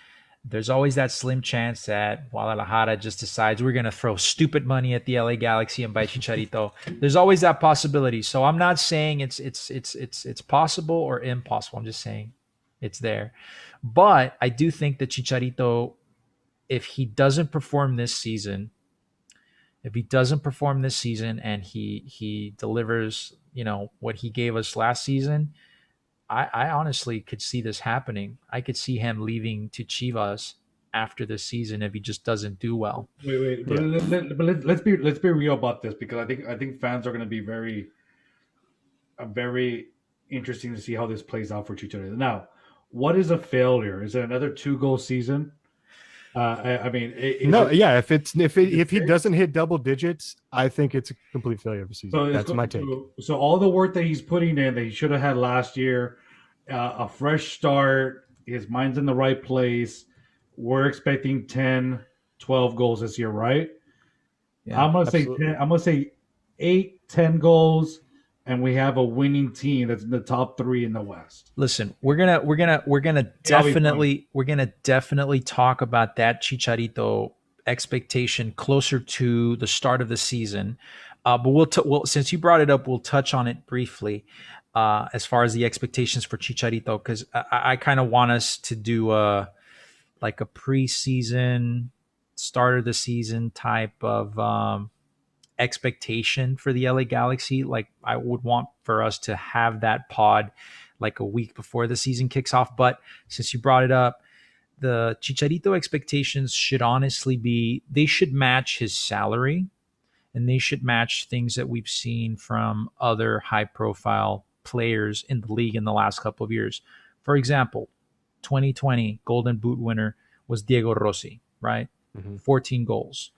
There's always that slim chance that Guadalajara just decides we're going to throw stupid money at the LA Galaxy and buy Chicharito. There's always that possibility. So I'm not saying it's possible or impossible. I'm just saying it's there. But I do think that Chicharito if he doesn't perform this season, and he delivers, what he gave us last season, I honestly could see this happening. I could see him leaving to Chivas after this season if he just doesn't do well. Wait. But let's be real about this, because I think fans are going to be very interesting to see how this plays out for Chicharito. Now, what is a failure? Is it another 2-goal season? I mean, if he doesn't hit double digits, I think it's a complete failure of a season. So that's my take. So all the work that he's putting in that he should have had last year, a fresh start, his mind's in the right place. We're expecting 10, 12 goals this year, right? Yeah, I'm gonna say 8, 10 goals, and we have a winning team that's in the top 3 in the West. Listen, we're gonna definitely talk about that Chicharito expectation closer to the start of the season. But since you brought it up, we'll touch on it briefly as far as the expectations for Chicharito, because I kind of want us to do a preseason, start of the season type of expectation for the LA Galaxy. Like, I would want for us to have that pod like a week before the season kicks off. But since you brought it up, the Chicharito expectations should honestly be, they should match his salary, and they should match things that we've seen from other high profile players in the league in the last couple of years. For example, 2020 Golden Boot winner was Diego Rossi, right? 14 goals.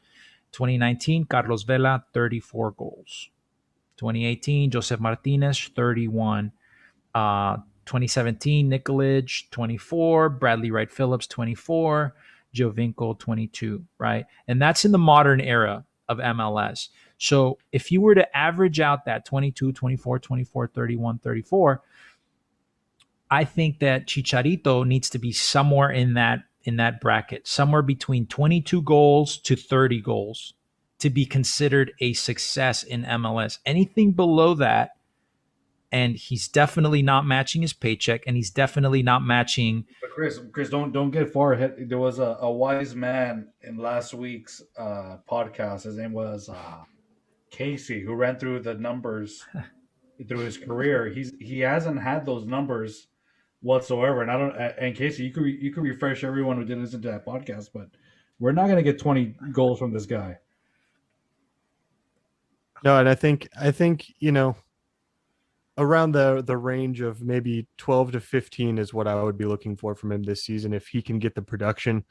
2019, Carlos Vela, 34 goals. 2018, Josef Martinez, 31. 2017, Nikolic, 24. Bradley Wright Phillips, 24. Giovinco, 22, right? And that's in the modern era of MLS. So if you were to average out that 22, 24, 24, 31, 34, I think that Chicharito needs to be somewhere in that bracket, somewhere between 22 goals to 30 goals to be considered a success in MLS. Anything below that, and he's definitely not matching his paycheck, and he's definitely not matching. But Chris, don't get far ahead. There was a wise man in last week's podcast. His name was Casey, who ran through the numbers through his career. He hasn't had those numbers whatsoever. And Casey, you could refresh everyone who didn't listen to that podcast, but we're not going to get 20 goals from this guy. No, and I think around the range of maybe 12 to 15 is what I would be looking for from him this season, if he can get the production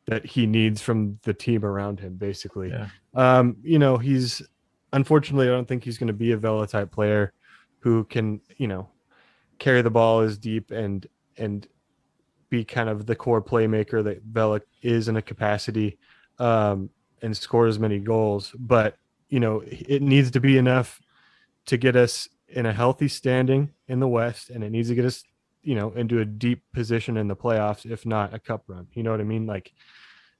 that he needs from the team around him, basically. Yeah. He's, unfortunately, I don't think he's going to be a Vela type player who can, carry the ball as deep and be kind of the core playmaker that Vela is in a capacity, and score as many goals. But, it needs to be enough to get us in a healthy standing in the West, and it needs to get us, into a deep position in the playoffs, if not a cup run. You know what I mean? Like,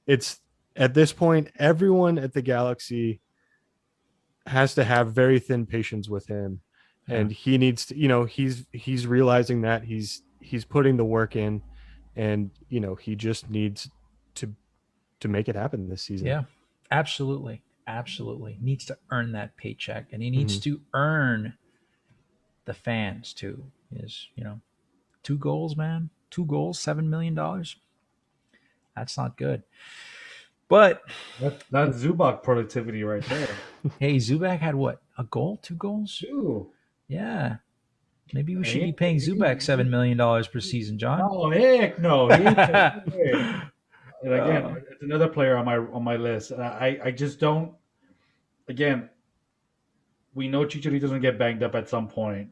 it's at this point, everyone at the Galaxy has to have very thin patience with him. Yeah. And he needs to, he's realizing that he's putting the work in, and, he just needs to make it happen this season. Yeah, absolutely. Needs to earn that paycheck, and he needs to earn the fans too. Is 2 goals, man. 2 goals, $7 million. That's not good. But that's Zubac productivity right there. Hey, Zubac had what? A goal? 2 goals? 2. Yeah. Maybe we should be paying Zubac $7 million per season, John. Oh heck no! And again, it's another player on my list. And I just don't. Again, we know Chicharito doesn't get banged up at some point,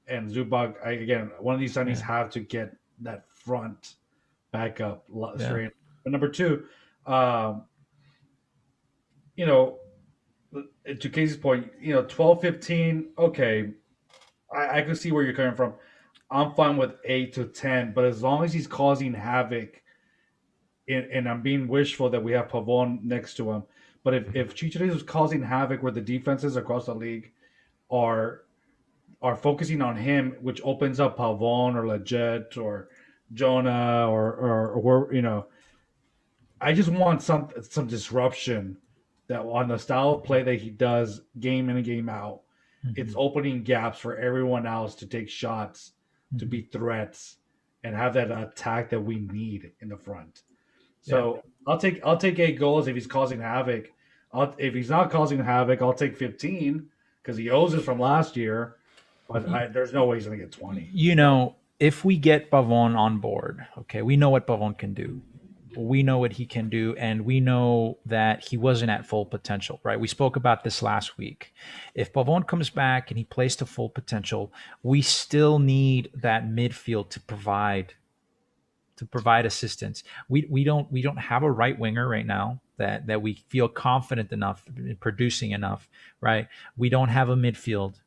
and Zubac. One of these signings have to get that front back up straight. But number 2, to Casey's point, 12, 15, okay, I can see where you're coming from. I'm fine with 8 to 10, but as long as he's causing havoc, and I'm being wishful that we have Pavon next to him. But if Chicharito is causing havoc where the defenses across the league are focusing on him, which opens up Pavon or Leggett or Jonah or I just want some disruption that on the style of play that he does game in and game out. It's opening gaps for everyone else to take shots, to be threats, and have that attack that we need in the front. So I'll take 8 goals if he's causing havoc. If he's not causing havoc, I'll take 15 because he owes it from last year. But there's no way he's going to get 20. You know, if we get Pavon on board, okay, we know what Pavon can do. We know what he can do, and we know that he wasn't at full potential, right? We spoke about this last week. If Pavon comes back and he plays to full potential, we still need that midfield to provide assistance. We don't have a right winger right now that we feel confident enough in producing enough, right? We don't have a midfield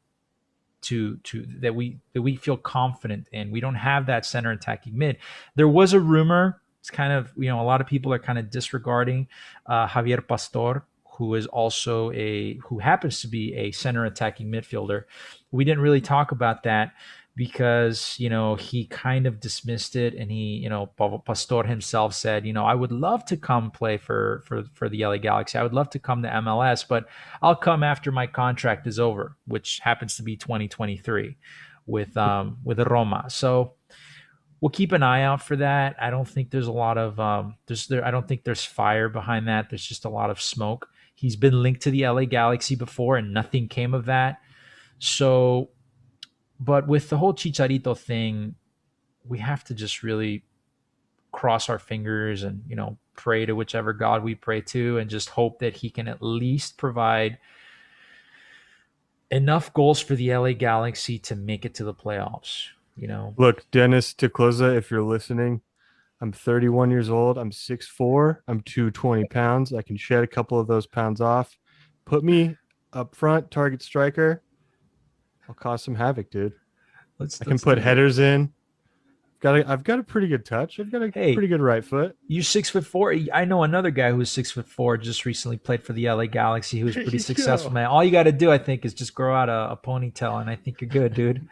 that we feel confident in. We don't have that center attacking mid. There was a rumor. It's kind of, a lot of people are kind of disregarding Javier Pastor, who happens to be a center attacking midfielder. We didn't really talk about that because, he kind of dismissed it, and Pastor himself said, I would love to come play for the LA Galaxy. I would love to come to MLS, but I'll come after my contract is over, which happens to be 2023 with Roma. So we'll keep an eye out for that. I don't think there's a lot of I don't think there's fire behind that. There's just a lot of smoke. He's been linked to the LA Galaxy before, and nothing came of that. So, but with the whole Chicharito thing, we have to just really cross our fingers and pray to whichever God we pray to, and just hope that he can at least provide enough goals for the LA Galaxy to make it to the playoffs. Look, Dennis Teclosa, if you're listening, I'm 31 years old. I'm 6'4". I'm 220 pounds. I can shed a couple of those pounds off. Put me up front, target striker. I'll cause some havoc, dude. I can put headers in. I've got a pretty good touch. I've got a pretty good right foot. You're 6'4". I know another guy who's 6'4", just recently played for the LA Galaxy, who was pretty successful, man. All you got to do, I think, is just grow out a ponytail, and I think you're good, dude.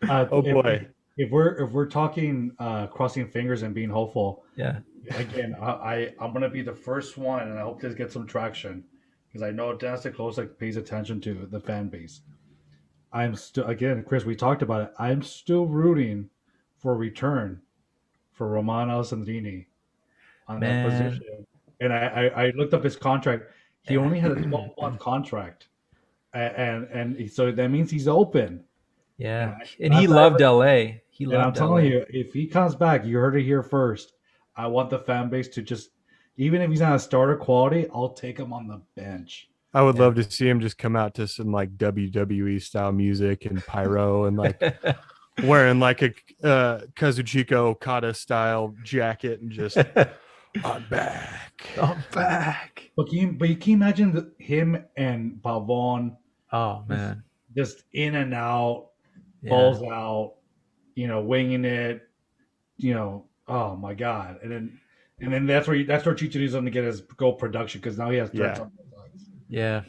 Oh boy! If we're talking crossing fingers and being hopeful, Again, I'm gonna be the first one, and I hope this gets some traction because I know Dennis Teclosa pays attention to the fan base. I'm still, again, Chris, we talked about it. I'm still rooting for a return for Romano Sandrini on that position. And I looked up his contract. He only had a 12-month contract, and so that means he's open. Yeah, and he loved LA. I'm telling you, if he comes back, you heard it here first. I want the fan base to just, even if he's not a starter quality, I'll take him on the bench. I would love to see him just come out to some like WWE style music and pyro and like wearing like a Kazuchika Okada style jacket and just I'm back. But you can imagine him and Pavon. Oh man, just in and out, balls out, winging it, oh my God, and then that's where Chicharito's going to get his goal production because now he has threats on both sides. Yeah,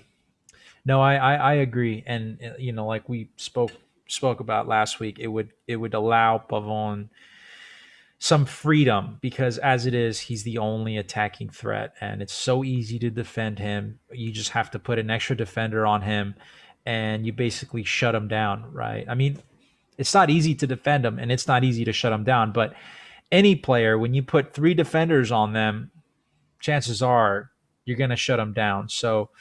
no, I agree, and like we spoke about last week, it would allow Pavon some freedom because as it is, he's the only attacking threat, and it's so easy to defend him. You just have to put an extra defender on him, and you basically shut him down, right? I mean, it's not easy to defend him, and it's not easy to shut him down, but any player, when you put 3 defenders on them, chances are you're going to shut them down. So,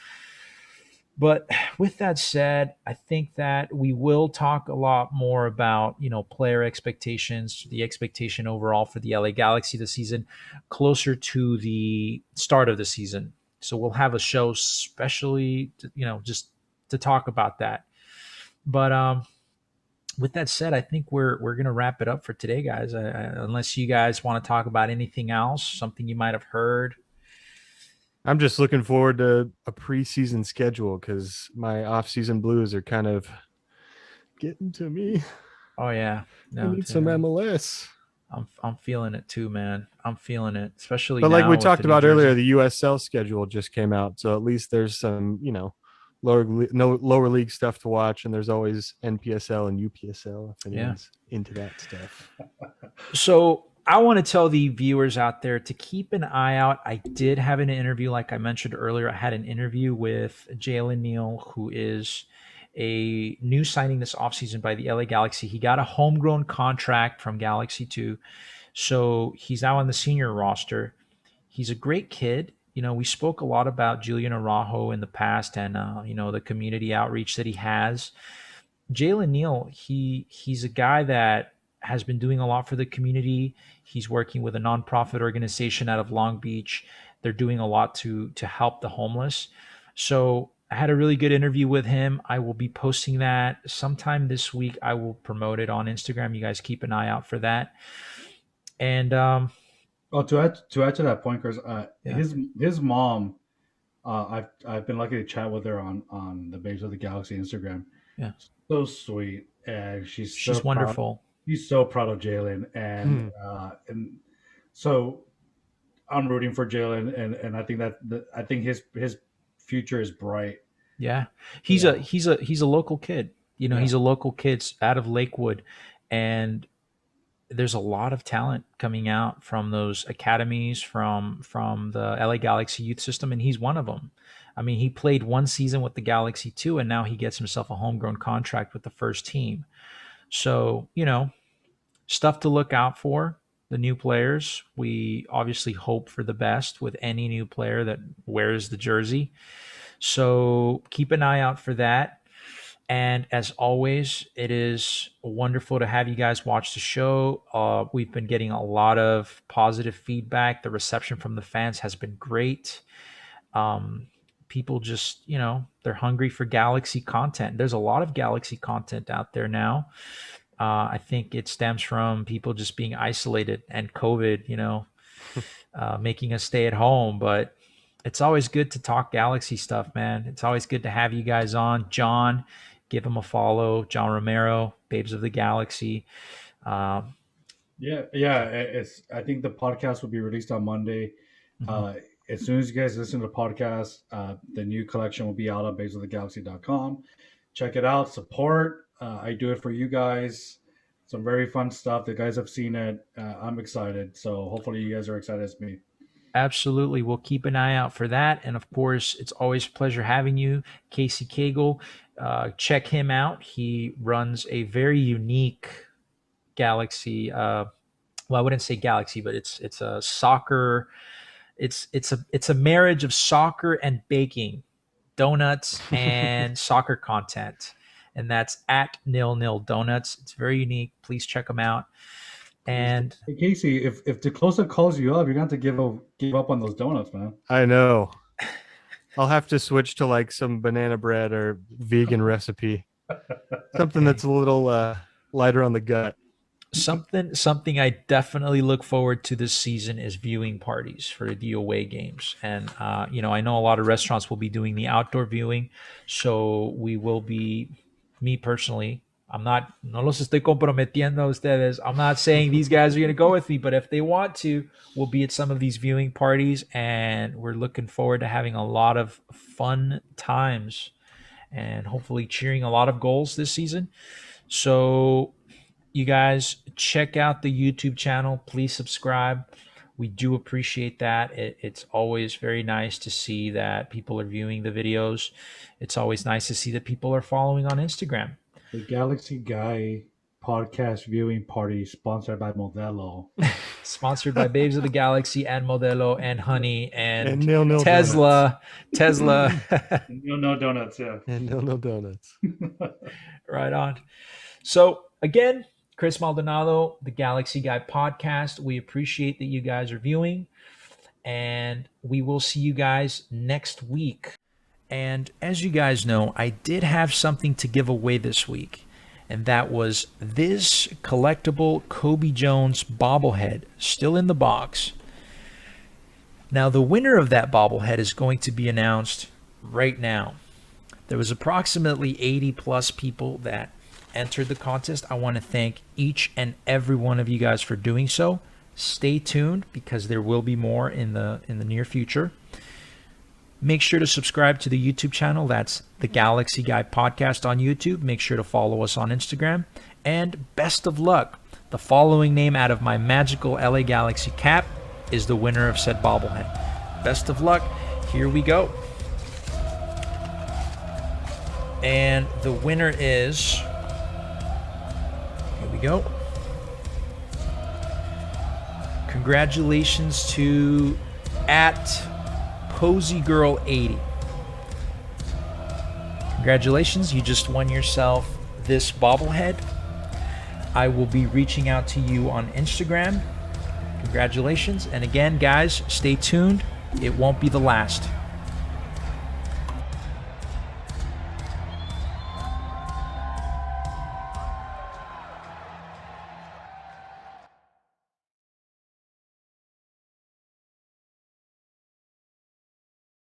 but with that said, I think that we will talk a lot more about, player expectations, the expectation overall for the LA Galaxy this season, closer to the start of the season. So we'll have a show especially, just to talk about that. But with that said, I think we're going to wrap it up for today, guys. Unless you guys want to talk about anything else, something you might have heard. I'm just looking forward to a preseason schedule because my off-season blues are kind of getting to me. Oh yeah, I need some MLS. I'm feeling it too, man. I'm feeling it, especially. But like we talked about earlier, the USL schedule just came out, so at least there's some, lower league stuff to watch, and there's always NPSL and UPSL if anyone's into that stuff. So I want to tell the viewers out there to keep an eye out. I did have an interview, like I mentioned earlier. I had an interview with Jalen Neal, who is a new signing this offseason by the LA Galaxy. He got a homegrown contract from Galaxy 2, so he's now on the senior roster. He's a great kid. We spoke a lot about Julian Araujo in the past and, the community outreach that he has. Jalen Neal, he's a guy that has been doing a lot for the community. He's working with a nonprofit organization out of Long Beach. They're doing a lot to help the homeless. So I had a really good interview with him. I will be posting that sometime this week. I will promote it on Instagram. You guys keep an eye out for that. And to add to that point, Chris, his mom, I've been lucky to chat with her on the Babes of the Galaxy Instagram. Yeah, so sweet, and she's wonderful. He's so proud of Jalen, and so I'm rooting for Jalen, and I think I think his future is bright. Yeah, he's a local kid. He's a local kid out of Lakewood, and there's a lot of talent coming out from those academies, from the LA Galaxy youth system, and he's one of them. I mean, he played one season with the Galaxy 2, and now he gets himself a homegrown contract with the first team. So, stuff to look out for, the new players. We obviously hope for the best with any new player that wears the jersey. So keep an eye out for that. And as always, it is wonderful to have you guys watch the show. We've been getting a lot of positive feedback. The reception from the fans has been great. People just, they're hungry for Galaxy content. There's a lot of Galaxy content out there now. I think it stems from people just being isolated and COVID, making us stay at home. But it's always good to talk Galaxy stuff, man. It's always good to have you guys on. John, give him a follow. John Romero, Babes of the Galaxy. I think the podcast will be released on Monday. Mm-hmm. As soon as you guys listen to the podcast, the new collection will be out on babesofthegalaxy.com. Check it out. Support. I do it for you guys. Some very fun stuff. The guys have seen it. I'm excited. So hopefully you guys are excited as me. Absolutely. We'll keep an eye out for that. And of course, it's always a pleasure having you, Casey Cagle. Check him out. He runs a very unique Galaxy. I wouldn't say Galaxy, but it's a soccer. It's a marriage of soccer and baking, donuts and soccer content. And that's at Nil Nil Donuts. It's very unique. Please check them out. And hey, Casey, if the close-up calls you up, you're going to have to give up on those donuts, man. I know. I'll have to switch to like some banana bread or vegan recipe. Something that's a little lighter on the gut. Something I definitely look forward to this season is viewing parties for the away games. And, I know a lot of restaurants will be doing the outdoor viewing. So we will be, me personally, no los estoy comprometiendo a ustedes. I'm not saying these guys are going to go with me, but if they want to, we'll be at some of these viewing parties, and we're looking forward to having a lot of fun times and hopefully cheering a lot of goals this season. So you guys check out the YouTube channel. Please subscribe. We do appreciate that. It's always very nice to see that people are viewing the videos. It's always nice to see that people are following on Instagram. The Galaxy Guy podcast viewing party sponsored by Modelo. Sponsored by Babes of the Galaxy and Modelo and Honey and Nil Nil Tesla. Nil Nil Donuts, yeah. And Nil Nil Donuts. Right on. So again, Chris Maldonado, the Galaxy Guy podcast. We appreciate that you guys are viewing, and we will see you guys next week. And as you guys know, I did have something to give away this week, and that was this collectible Cobi Jones bobblehead, still in the box. Now, the winner of that bobblehead is going to be announced right now. There was approximately 80 plus people that entered the contest. I want to thank each and every one of you guys for doing so. Stay tuned because there will be more in the near future. Make sure to subscribe to the YouTube channel. That's the Galaxy Guy podcast on YouTube. Make sure to follow us on Instagram. And best of luck. The following name out of my magical LA Galaxy cap is the winner of said bobblehead. Best of luck. Here we go. And the winner is... Here we go. Congratulations to @PosyGirl80. Congratulations, you just won yourself this bobblehead. I will be reaching out to you on Instagram. Congratulations. And again, guys, stay tuned. It won't be the last.